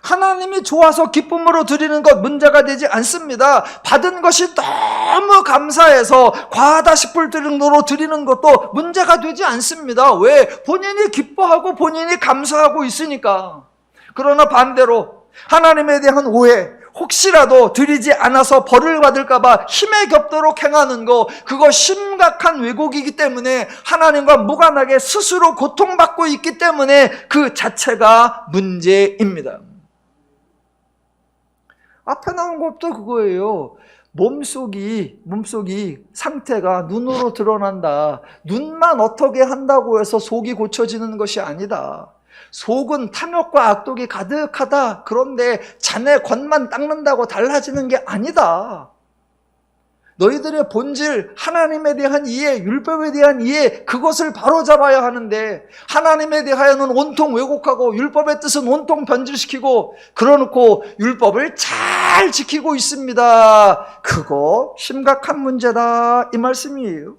[SPEAKER 1] 하나님이 좋아서 기쁨으로 드리는 것 문제가 되지 않습니다. 받은 것이 너무 감사해서 과하다 싶을 정도로 드리는 것도 문제가 되지 않습니다. 왜? 본인이 기뻐하고 본인이 감사하고 있으니까. 그러나 반대로 하나님에 대한 오해, 혹시라도 드리지 않아서 벌을 받을까 봐 힘에 겹도록 행하는 거, 그거 심각한 왜곡이기 때문에 하나님과 무관하게 스스로 고통받고 있기 때문에 그 자체가 문제입니다. 앞에 나온 것도 그거예요. 몸속이 상태가 눈으로 드러난다. 눈만 어떻게 한다고 해서 속이 고쳐지는 것이 아니다. 속은 탐욕과 악독이 가득하다. 그런데 자네 겉만 닦는다고 달라지는 게 아니다. 너희들의 본질, 하나님에 대한 이해, 율법에 대한 이해, 그것을 바로잡아야 하는데 하나님에 대하여는 온통 왜곡하고 율법의 뜻은 온통 변질시키고 그러놓고 율법을 잘 지키고 있습니다. 그거 심각한 문제다, 이 말씀이에요.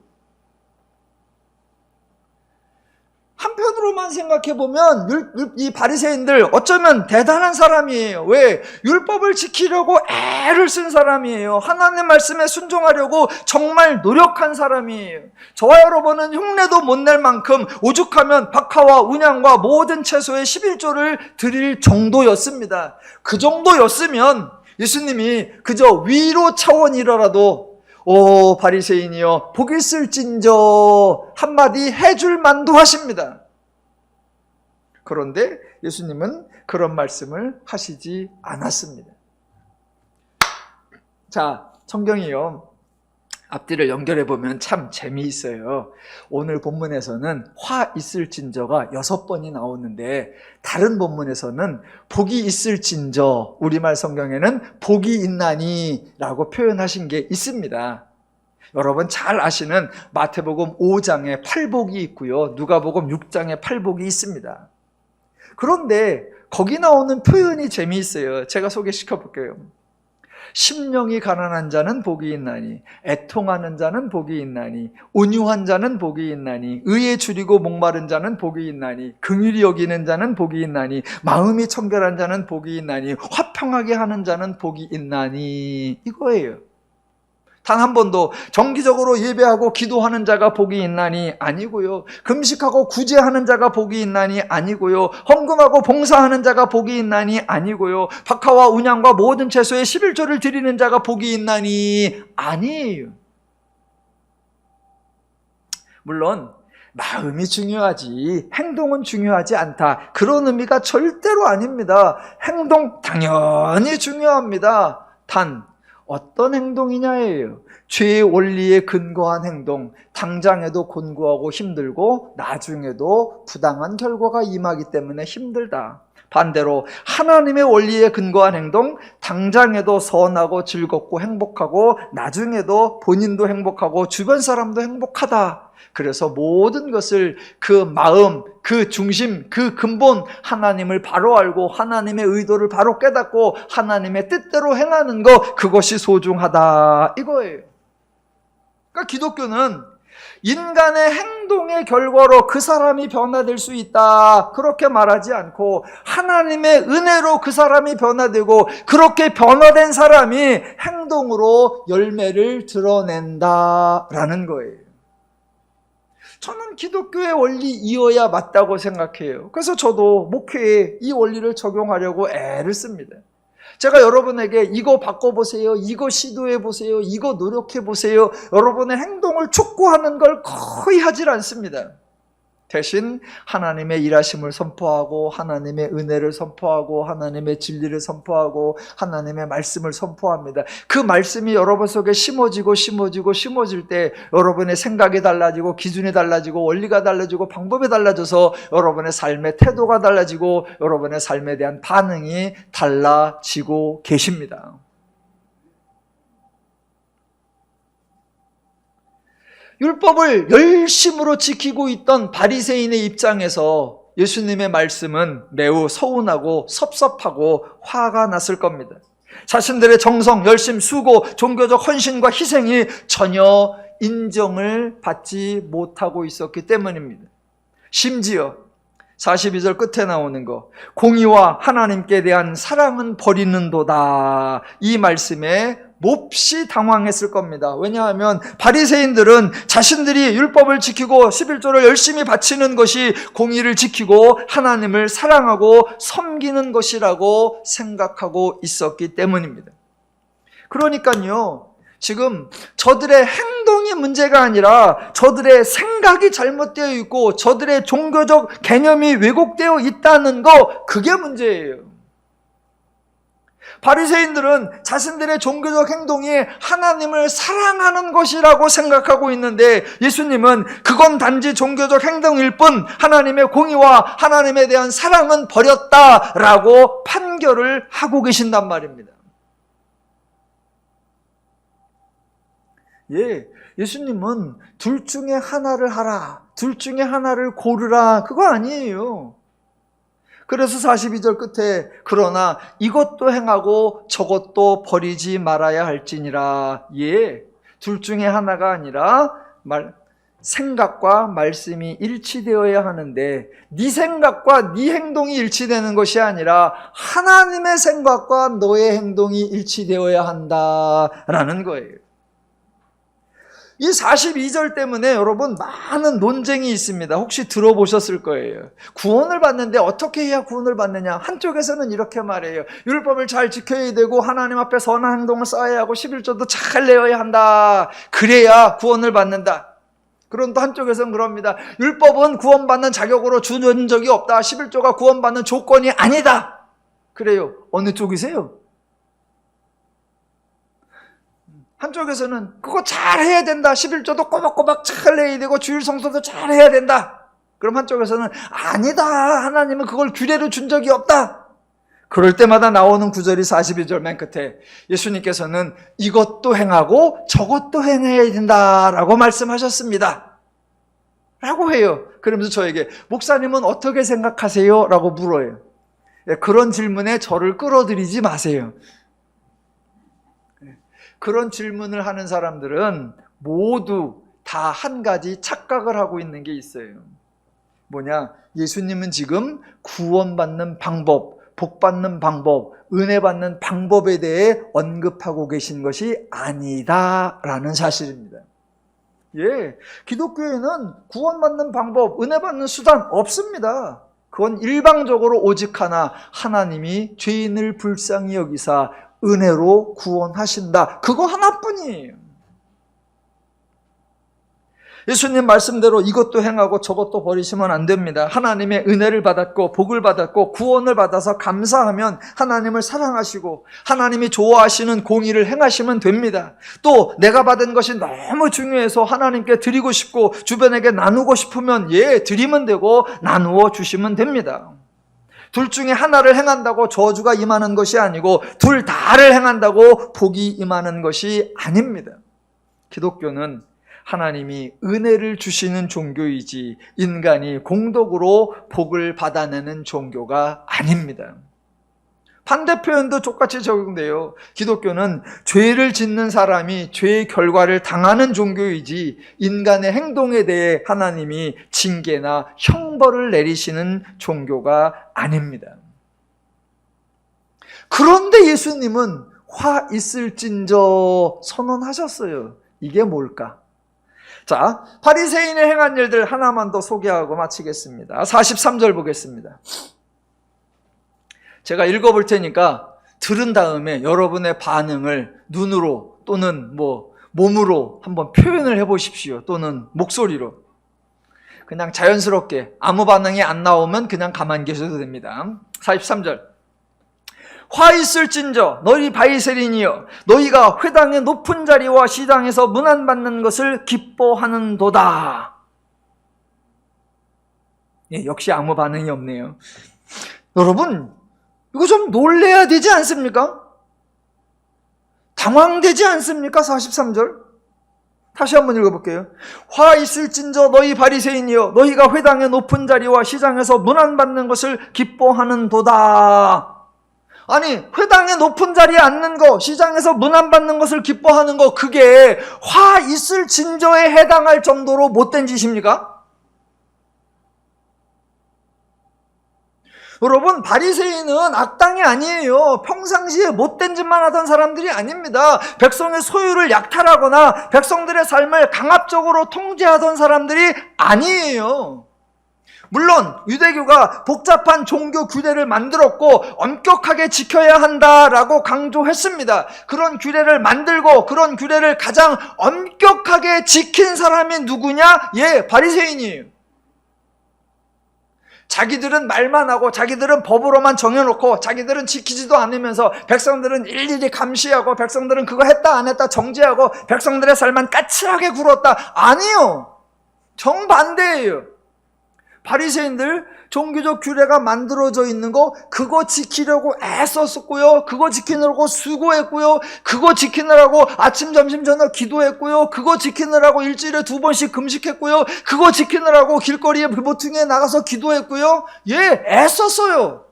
[SPEAKER 1] 한편으로만 생각해보면 이 바리새인들 어쩌면 대단한 사람이에요. 왜? 율법을 지키려고 애를 쓴 사람이에요. 하나님 말씀에 순종하려고 정말 노력한 사람이에요. 저와 여러분은 흉내도 못 낼 만큼 오죽하면 박하와 운양과 모든 채소의 11조를 드릴 정도였습니다. 그 정도였으면 예수님이 그저 위로 차원이라도 오 바리새인이여 복이 있을진저 한마디 해줄 만도 하십니다. 그런데 예수님은 그런 말씀을 하시지 않았습니다. 자, 성경이요, 앞뒤를 연결해 보면 참 재미있어요. 오늘 본문에서는 화 있을진저가 6번이 나오는데 다른 본문에서는 복이 있을진저, 우리말 성경에는 복이 있나니 라고 표현하신 게 있습니다. 여러분 잘 아시는 마태복음 5장에 팔복이 있고요, 누가복음 6장에 팔복이 있습니다. 그런데 거기 나오는 표현이 재미있어요. 제가 소개시켜 볼게요. 심령이 가난한 자는 복이 있나니, 애통하는 자는 복이 있나니, 온유한 자는 복이 있나니, 의에 줄이고 목마른 자는 복이 있나니, 긍휼히 여기는 자는 복이 있나니, 마음이 청결한 자는 복이 있나니, 화평하게 하는 자는 복이 있나니, 이거예요. 단 한 번도 정기적으로 예배하고 기도하는 자가 복이 있나니 아니고요, 금식하고 구제하는 자가 복이 있나니 아니고요, 헌금하고 봉사하는 자가 복이 있나니 아니고요, 박하와 운양과 모든 채소의 11조를 드리는 자가 복이 있나니 아니에요. 물론 마음이 중요하지 행동은 중요하지 않다, 그런 의미가 절대로 아닙니다. 행동 당연히 중요합니다. 단 어떤 행동이냐예요. 죄의 원리에 근거한 행동, 당장에도 곤고하고 힘들고 나중에도 부당한 결과가 임하기 때문에 힘들다. 반대로 하나님의 원리에 근거한 행동, 당장에도 선하고 즐겁고 행복하고 나중에도 본인도 행복하고 주변 사람도 행복하다. 그래서 모든 것을 그 마음, 그 중심, 그 근본, 하나님을 바로 알고 하나님의 의도를 바로 깨닫고 하나님의 뜻대로 행하는 것, 그것이 소중하다, 이거예요. 그러니까 기독교는 인간의 행동의 결과로 그 사람이 변화될 수 있다, 그렇게 말하지 않고 하나님의 은혜로 그 사람이 변화되고 그렇게 변화된 사람이 행동으로 열매를 드러낸다라는 거예요. 저는 기독교의 원리이어야 맞다고 생각해요. 그래서 저도 목회에 이 원리를 적용하려고 애를 씁니다. 제가 여러분에게 이거 바꿔보세요, 이거 시도해보세요, 이거 노력해보세요, 여러분의 행동을 촉구하는 걸 거의 하질 않습니다. 대신 하나님의 일하심을 선포하고 하나님의 은혜를 선포하고 하나님의 진리를 선포하고 하나님의 말씀을 선포합니다. 그 말씀이 여러분 속에 심어질 때 여러분의 생각이 달라지고 기준이 달라지고 원리가 달라지고 방법이 달라져서 여러분의 삶의 태도가 달라지고 여러분의 삶에 대한 반응이 달라지고 계십니다. 율법을 열심으로 지키고 있던 바리새인의 입장에서 예수님의 말씀은 매우 서운하고 섭섭하고 화가 났을 겁니다. 자신들의 정성, 열심, 수고, 종교적 헌신과 희생이 전혀 인정을 받지 못하고 있었기 때문입니다. 심지어 42절 끝에 나오는 거, 공의와 하나님께 대한 사랑은 버리는도다. 이 말씀에 몹시 당황했을 겁니다. 왜냐하면 바리새인들은 자신들이 율법을 지키고 11조를 열심히 바치는 것이 공의를 지키고 하나님을 사랑하고 섬기는 것이라고 생각하고 있었기 때문입니다. 그러니까요, 지금 저들의 행동이 문제가 아니라 저들의 생각이 잘못되어 있고 저들의 종교적 개념이 왜곡되어 있다는 거, 그게 문제예요. 바리새인들은 자신들의 종교적 행동이 하나님을 사랑하는 것이라고 생각하고 있는데, 예수님은 그건 단지 종교적 행동일 뿐 하나님의 공의와 하나님에 대한 사랑은 버렸다라고 판결을 하고 계신단 말입니다. 예수님은 둘 중에 하나를 하라, 둘 중에 하나를 고르라, 그거 아니에요. 그래서 42절 끝에 그러나 이것도 행하고 저것도 버리지 말아야 할지니라. 둘 중에 하나가 아니라 생각과 말씀이 일치되어야 하는데, 네 생각과 네 행동이 일치되는 것이 아니라 하나님의 생각과 너의 행동이 일치되어야 한다라는 거예요. 이 42절 때문에 여러분 많은 논쟁이 있습니다. 혹시 들어보셨을 거예요. 구원을 받는데 어떻게 해야 구원을 받느냐? 한쪽에서는 이렇게 말해요. 율법을 잘 지켜야 되고 하나님 앞에 선한 행동을 쌓아야 하고 11조도 잘 내어야 한다. 그래야 구원을 받는다. 그럼 또 한쪽에서는 그럽니다. 율법은 구원받는 자격으로 주는 적이 없다. 11조가 구원받는 조건이 아니다. 그래요. 어느 쪽이세요? 한쪽에서는 그거 잘 해야 된다. 11조도 꼬박꼬박 잘 내야 되고 주일 성수도 잘 해야 된다. 그럼 한쪽에서는 아니다. 하나님은 그걸 규례로 준 적이 없다. 그럴 때마다 나오는 구절이 42절 맨 끝에 예수님께서는 이것도 행하고 저것도 행해야 된다라고 말씀하셨습니다. 라고 해요. 그러면서 저에게 목사님은 어떻게 생각하세요? 라고 물어요. 그런 질문에 저를 끌어들이지 마세요. 그런 질문을 하는 사람들은 모두 다 한 가지 착각을 하고 있는 게 있어요. 뭐냐? 예수님은 지금 구원받는 방법, 복받는 방법, 은혜 받는 방법에 대해 언급하고 계신 것이 아니다라는 사실입니다. 기독교에는 구원받는 방법, 은혜 받는 수단 없습니다. 그건 일방적으로 오직 하나, 하나님이 죄인을 불쌍히 여기사 은혜로 구원하신다. 그거 하나뿐이에요. 예수님 말씀대로 이것도 행하고 저것도 버리시면 안 됩니다. 하나님의 은혜를 받았고 복을 받았고 구원을 받아서 감사하면 하나님을 사랑하시고 하나님이 좋아하시는 공의를 행하시면 됩니다. 또 내가 받은 것이 너무 중요해서 하나님께 드리고 싶고 주변에게 나누고 싶으면 드리면 되고 나누어 주시면 됩니다. 둘 중에 하나를 행한다고 저주가 임하는 것이 아니고 둘 다를 행한다고 복이 임하는 것이 아닙니다. 기독교는 하나님이 은혜를 주시는 종교이지 인간이 공덕으로 복을 받아내는 종교가 아닙니다. 반대 표현도 똑같이 적용돼요. 기독교는 죄를 짓는 사람이 죄의 결과를 당하는 종교이지 인간의 행동에 대해 하나님이 징계나 형벌을 내리시는 종교가 아닙니다. 그런데 예수님은 화 있을진저 선언하셨어요. 이게 뭘까? 자, 바리새인의 행한 일들 하나만 더 소개하고 마치겠습니다. 43절 보겠습니다. 제가 읽어볼 테니까 들은 다음에 여러분의 반응을 눈으로 또는 몸으로 한번 표현을 해보십시오. 또는 목소리로. 그냥 자연스럽게 아무 반응이 안 나오면 그냥 가만히 계셔도 됩니다. 43절. 화 있을진저 너희 바리새인이여 너희가 회당의 높은 자리와 시장에서 문안받는 것을 기뻐하는도다. 역시 아무 반응이 없네요. 여러분 이거 좀 놀래야 되지 않습니까? 당황되지 않습니까? 43절 다시 한번 읽어볼게요. 화 있을진저 너희 바리새인이여 너희가 회당의 높은 자리와 시장에서 문안받는 것을 기뻐하는도다. 아니 회당의 높은 자리에 앉는 거, 시장에서 문안받는 것을 기뻐하는 거, 그게 화 있을진저에 해당할 정도로 못된 짓입니까? 여러분, 바리새인은 악당이 아니에요. 평상시에 못된 짓만 하던 사람들이 아닙니다. 백성의 소유를 약탈하거나 백성들의 삶을 강압적으로 통제하던 사람들이 아니에요. 물론 유대교가 복잡한 종교 규례를 만들었고 엄격하게 지켜야 한다라고 강조했습니다. 그런 규례를 만들고 그런 규례를 가장 엄격하게 지킨 사람이 누구냐? 예, 바리새인이에요. 자기들은 말만 하고 자기들은 법으로만 정해놓고 자기들은 지키지도 않으면서 백성들은 일일이 감시하고 백성들은 그거 했다 안 했다 정죄하고 백성들의 삶만 까칠하게 굴었다. 아니요. 정반대예요. 바리새인들 종교적 규례가 만들어져 있는 거 그거 지키려고 애썼고요. 그거 지키느라고 수고했고요. 그거 지키느라고 아침 점심 저녁 기도했고요. 그거 지키느라고 일주일에 2번씩 금식했고요. 그거 지키느라고 길거리에 모퉁이에 나가서 기도했고요. 예, 애썼어요.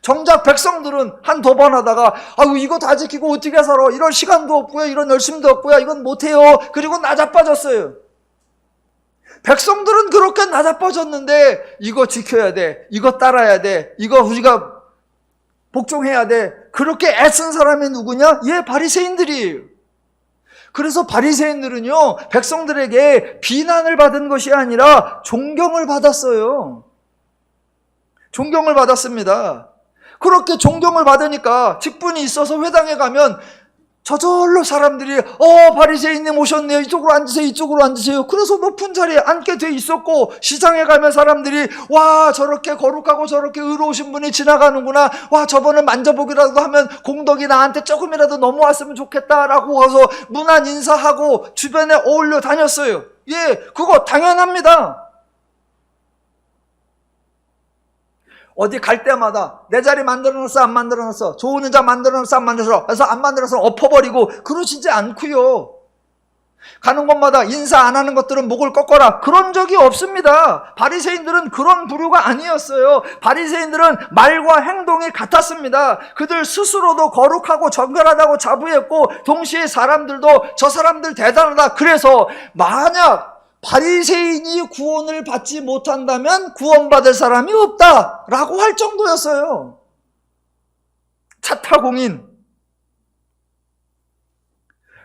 [SPEAKER 1] 정작 백성들은 한두 번 하다가 아유 이거 다 지키고 어떻게 살아. 이런 시간도 없고요. 이런 열심도 없고요. 이건 못해요. 그리고 나자빠졌어요. 백성들은 그렇게 나자빠졌는데 이거 지켜야 돼. 이거 따라야 돼. 이거 우리가 복종해야 돼. 그렇게 애쓴 사람이 누구냐? 예, 바리새인들이에요. 그래서 바리새인들은요, 백성들에게 비난을 받은 것이 아니라 존경을 받았어요. 존경을 받았습니다. 그렇게 존경을 받으니까 직분이 있어서 회당에 가면 저절로 사람들이 바리새인님 오셨네요. 이쪽으로 앉으세요. 이쪽으로 앉으세요. 그래서 높은 자리에 앉게 돼 있었고 시장에 가면 사람들이 와 저렇게 거룩하고 저렇게 의로우신 분이 지나가는구나. 와 저번을 만져보기라도 하면 공덕이 나한테 조금이라도 넘어왔으면 좋겠다라고 해서 문안 인사하고 주변에 어울려 다녔어요. 예, 그거 당연합니다. 어디 갈 때마다 내 자리 만들어놨어 안 만들어놨어, 좋은 의자 만들어놨어 안 만들어놨어, 그래서 안 만들어서 엎어버리고 그러시지 않고요. 가는 곳마다 인사 안 하는 것들은 목을 꺾어라, 그런 적이 없습니다. 바리새인들은 그런 부류가 아니었어요. 바리새인들은 말과 행동이 같았습니다. 그들 스스로도 거룩하고 정결하다고 자부했고 동시에 사람들도 저 사람들 대단하다, 그래서 만약 바리새인이 구원을 받지 못한다면 구원받을 사람이 없다라고 할 정도였어요. 차타공인.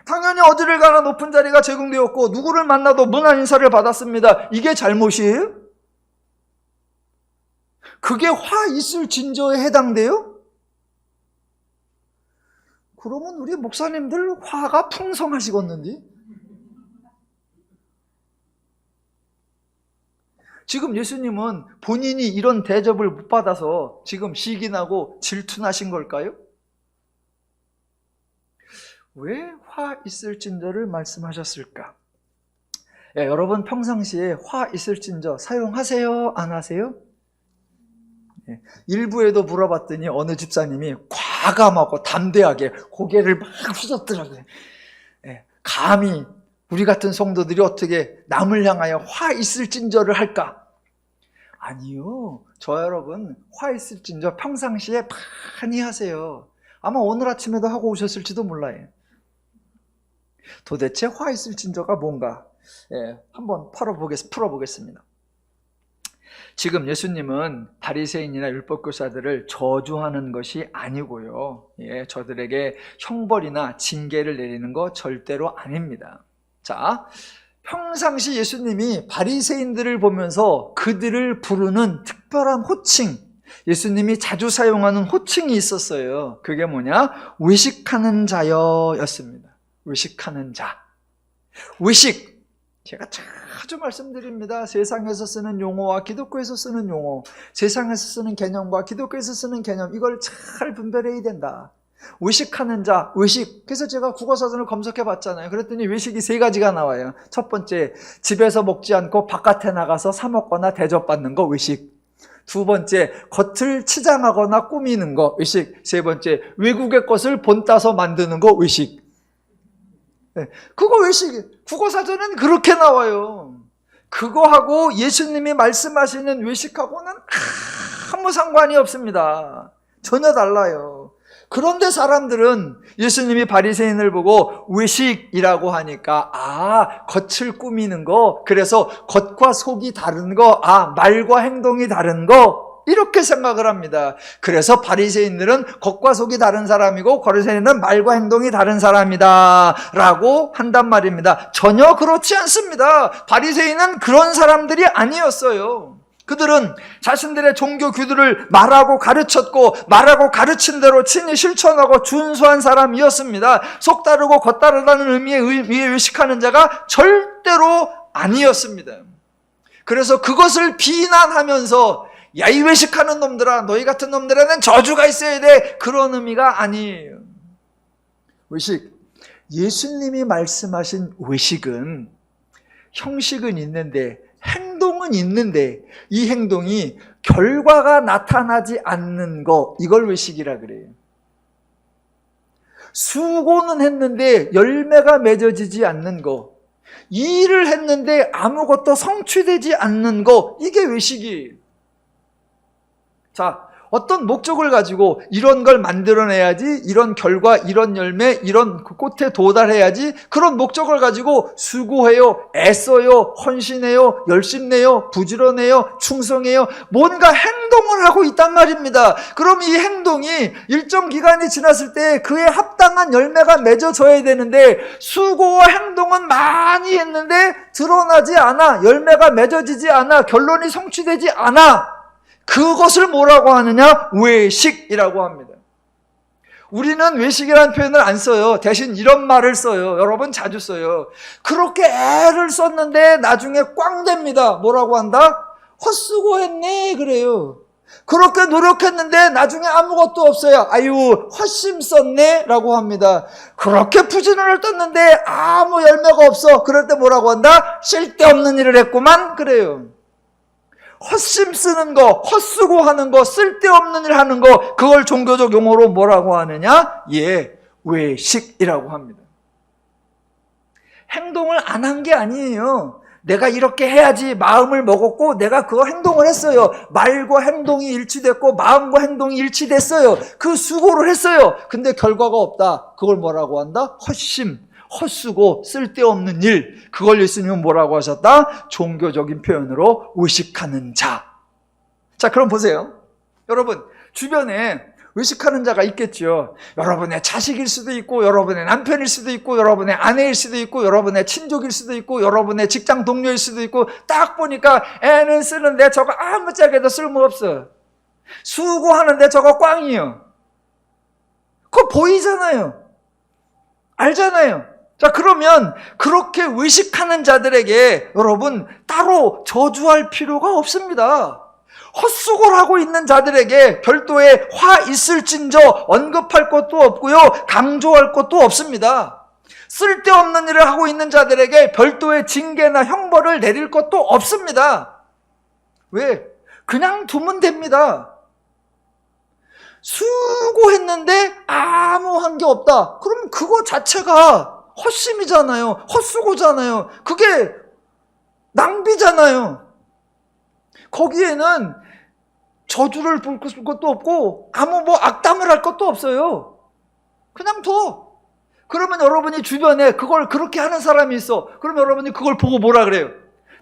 [SPEAKER 1] 당연히 어디를 가나 높은 자리가 제공되었고 누구를 만나도 문안 인사를 받았습니다. 이게 잘못이에요? 그게 화 있을 진저에 해당돼요? 그러면 우리 목사님들 화가 풍성하시겠는데? 지금 예수님은 본인이 이런 대접을 못 받아서 지금 시기나고 질투나신 걸까요? 왜 화 있을진저를 말씀하셨을까? 예, 여러분 평상시에 화 있을진저 사용하세요? 안 하세요? 예, 일부에도 물어봤더니 어느 집사님이 과감하고 담대하게 고개를 막 후졌더라고요. 예, 감히 우리 같은 성도들이 어떻게 남을 향하여 화 있을진저를 할까? 아니요. 저 여러분 화 있을진저 평상시에 많이 하세요. 아마 오늘 아침에도 하고 오셨을지도 몰라요. 도대체 화 있을진저가 뭔가? 예, 한번 풀어보겠습니다. 지금 예수님은 바리새인이나 율법교사들을 저주하는 것이 아니고요. 예, 저들에게 형벌이나 징계를 내리는 거 절대로 아닙니다. 자, 평상시 예수님이 바리새인들을 보면서 그들을 부르는 특별한 호칭, 예수님이 자주 사용하는 호칭이 있었어요. 그게 뭐냐? 외식하는 자여 였습니다. 외식하는 자. 외식, 제가 자주 말씀드립니다. 세상에서 쓰는 용어와 기독교에서 쓰는 용어, 세상에서 쓰는 개념과 기독교에서 쓰는 개념, 이걸 잘 분별해야 된다. 외식하는 자, 외식. 그래서 제가 국어사전을 검색해 봤잖아요. 그랬더니 외식이 3가지가 나와요. 첫 번째, 집에서 먹지 않고 바깥에 나가서 사 먹거나 대접받는 거 외식. 두 번째, 겉을 치장하거나 꾸미는 거 외식. 세 번째, 외국의 것을 본따서 만드는 거 외식. 네, 그거 외식. 국어사전은 그렇게 나와요. 그거하고 예수님이 말씀하시는 외식하고는 아무 상관이 없습니다. 전혀 달라요. 그런데 사람들은 예수님이 바리새인을 보고 외식이라고 하니까 겉을 꾸미는 거, 그래서 겉과 속이 다른 거, 말과 행동이 다른 거, 이렇게 생각을 합니다. 그래서 바리새인들은 겉과 속이 다른 사람이고 거리새인은 말과 행동이 다른 사람이다 라고 한단 말입니다. 전혀 그렇지 않습니다. 바리새인은 그런 사람들이 아니었어요. 그들은 자신들의 종교 규들을 말하고 가르쳤고 말하고 가르친 대로 친히 실천하고 준수한 사람이었습니다. 속 다르고 겉 다르다는 의미에 의식하는 자가 절대로 아니었습니다. 그래서 그것을 비난하면서 야, 이 외식하는 놈들아, 너희 같은 놈들에는 저주가 있어야 돼, 그런 의미가 아니에요. 외식, 예수님이 말씀하신 외식은 형식은 있는데 행동은 있는데 이 행동이 결과가 나타나지 않는 거, 이걸 외식이라 그래요. 수고는 했는데 열매가 맺어지지 않는 거, 일을 했는데 아무것도 성취되지 않는 거, 이게 외식이에요. 자, 어떤 목적을 가지고 이런 걸 만들어내야지, 이런 결과, 이런 열매, 이런 꽃에 도달해야지, 그런 목적을 가지고 수고해요, 애써요, 헌신해요, 열심내요, 부지런해요, 충성해요, 뭔가 행동을 하고 있단 말입니다. 그럼 이 행동이 일정 기간이 지났을 때 그에 합당한 열매가 맺어져야 되는데 수고와 행동은 많이 했는데 드러나지 않아, 열매가 맺어지지 않아, 결론이 성취되지 않아. 그것을 뭐라고 하느냐? 외식이라고 합니다. 우리는 외식이라는 표현을 안 써요. 대신 이런 말을 써요. 여러분 자주 써요. 그렇게 애를 썼는데 나중에 꽝 됩니다. 뭐라고 한다? 헛수고했네 그래요. 그렇게 노력했는데 나중에 아무것도 없어요. 아유, 헛심 썼네 라고 합니다. 그렇게 부지런을 떴는데 아무 열매가 없어. 그럴 때 뭐라고 한다? 쓸데없는 일을 했구만 그래요. 헛심 쓰는 거, 헛수고하는 거, 쓸데없는 일 하는 거, 그걸 종교적 용어로 뭐라고 하느냐? 예, 외식이라고 합니다. 행동을 안 한 게 아니에요. 내가 이렇게 해야지 마음을 먹었고 내가 그거 행동을 했어요. 말과 행동이 일치됐고 마음과 행동이 일치됐어요. 그 수고를 했어요. 근데 결과가 없다. 그걸 뭐라고 한다? 헛심. 헛수고 쓸데없는 일, 그걸 예수님은 뭐라고 하셨다? 종교적인 표현으로 외식하는 자. 자, 그럼 보세요. 여러분 주변에 외식하는 자가 있겠죠. 여러분의 자식일 수도 있고 여러분의 남편일 수도 있고 여러분의 아내일 수도 있고 여러분의 친족일 수도 있고 여러분의 직장 동료일 수도 있고, 딱 보니까 애는 쓰는데 저거 아무짝에도 쓸모없어. 수고하는데 저거 꽝이요. 그거 보이잖아요. 알잖아요. 자, 그러면 그렇게 외식하는 자들에게 여러분 따로 저주할 필요가 없습니다. 헛수고를 하고 있는 자들에게 별도의 화 있을진저 언급할 것도 없고요, 강조할 것도 없습니다. 쓸데없는 일을 하고 있는 자들에게 별도의 징계나 형벌을 내릴 것도 없습니다. 왜? 그냥 두면 됩니다. 수고했는데 아무 한 게 없다. 그럼 그거 자체가 헛심이잖아요. 헛수고잖아요. 그게 낭비잖아요. 거기에는 저주를 부를 것도 없고 아무 악담을 할 것도 없어요. 그냥 둬. 그러면 여러분이 주변에 그걸 그렇게 하는 사람이 있어. 그러면 여러분이 그걸 보고 뭐라 그래요?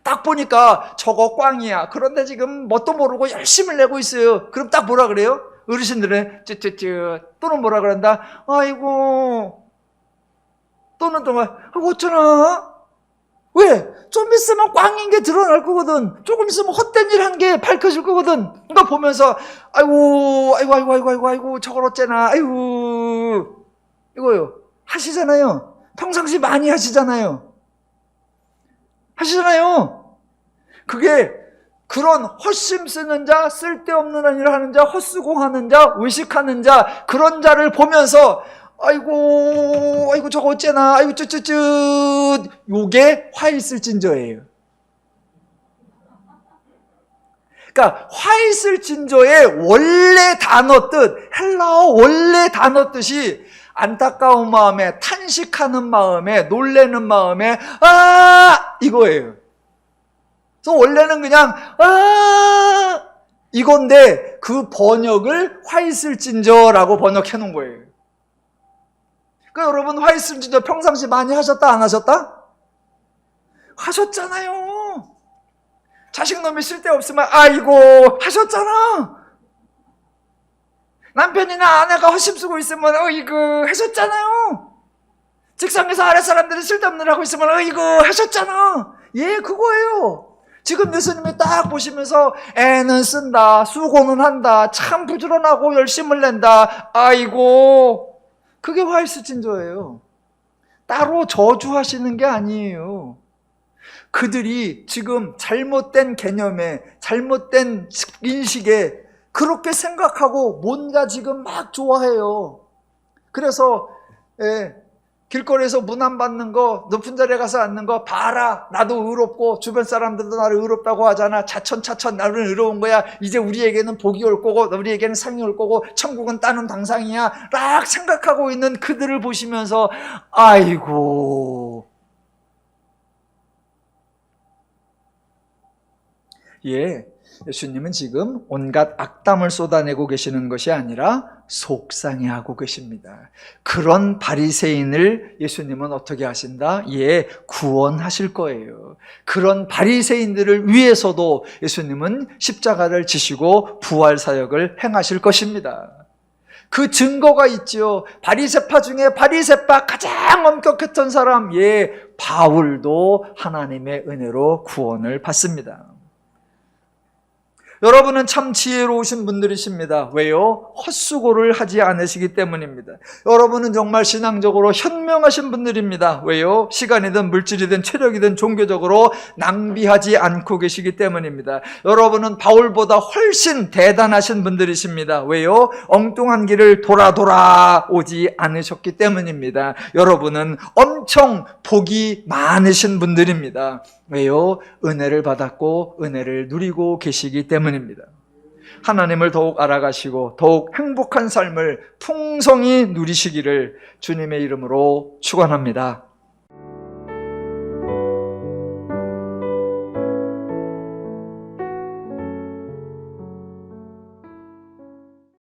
[SPEAKER 1] 딱 보니까 저거 꽝이야. 그런데 지금 뭣도 모르고 열심을 내고 있어요. 그럼 딱 뭐라 그래요? 어르신들은 쯔쯔쯔, 또는 뭐라 그런다? 아이고, 또는 어쩌나? 왜? 좀 있으면 꽝인 게 드러날 거거든. 조금 있으면 헛된 일 한 게 밝혀질 거거든. 그러니까 보면서 아이고 저걸 어째나, 아이고 이거요. 하시잖아요. 평상시 많이 하시잖아요. 그게 그런 헛심 쓰는 자, 쓸데없는 일을 하는 자, 헛수고하는 자, 외식하는 자, 그런 자를 보면서 아이고 저거 어째나, 아이고 쭈쭈쭈, 요게 화 있을진저예요. 그러니까 화 있을진저의 원래 단어 뜻, 헬라어 원래 단어 뜻이 안타까운 마음에, 탄식하는 마음에, 놀래는 마음에, 이거예요. 그래서 원래는 그냥 이건데 그 번역을 화 있을진저라고 번역해 놓은 거예요. 그러니까 여러분 화 있을진저 평상시 많이 하셨다 안 하셨다? 하셨잖아요. 자식놈이 쓸데없으면 아이고 하셨잖아. 남편이나 아내가 허심쓰고 있으면 어이구 하셨잖아요. 직장에서 아랫사람들이 쓸데없는 일 하고 있으면 어이구 하셨잖아. 예, 그거예요. 지금 예수님이 딱 보시면서 애는 쓴다, 수고는 한다, 참 부지런하고 열심을 낸다. 아이고, 그게 화이스진저예요. 따로 저주하시는 게 아니에요. 그들이 지금 잘못된 개념에, 잘못된 인식에 그렇게 생각하고 뭔가 지금 막 좋아해요. 그래서 길거리에서 문 안 받는 거, 높은 자리에 가서 앉는 거 봐라. 나도 의롭고 주변 사람들도 나를 의롭다고 하잖아. 차츰차츰 나를 의로운 거야. 이제 우리에게는 복이 올 거고 우리에게는 상이 올 거고 천국은 따는 당상이야. 락 생각하고 있는 그들을 보시면서 아이고, 예, 예수님은 지금 온갖 악담을 쏟아내고 계시는 것이 아니라 속상해하고 계십니다. 그런 바리새인을 예수님은 어떻게 하신다? 예, 구원하실 거예요. 그런 바리새인들을 위해서도 예수님은 십자가를 지시고 부활 사역을 행하실 것입니다. 그 증거가 있죠. 바리새파 중에 바리새파 가장 엄격했던 사람, 예, 바울도 하나님의 은혜로 구원을 받습니다. 여러분은 참 지혜로우신 분들이십니다. 왜요? 헛수고를 하지 않으시기 때문입니다. 여러분은 정말 신앙적으로 현명하신 분들입니다. 왜요? 시간이든 물질이든 체력이든 종교적으로 낭비하지 않고 계시기 때문입니다. 여러분은 바울보다 훨씬 대단하신 분들이십니다. 왜요? 엉뚱한 길을 돌아 오지 않으셨기 때문입니다. 여러분은 엄청 복이 많으신 분들입니다. 왜요? 은혜를 받았고 은혜를 누리고 계시기 때문입니다. 하나님을 더욱 알아가시고 더욱 행복한 삶을 풍성히 누리시기를 주님의 이름으로 축원합니다.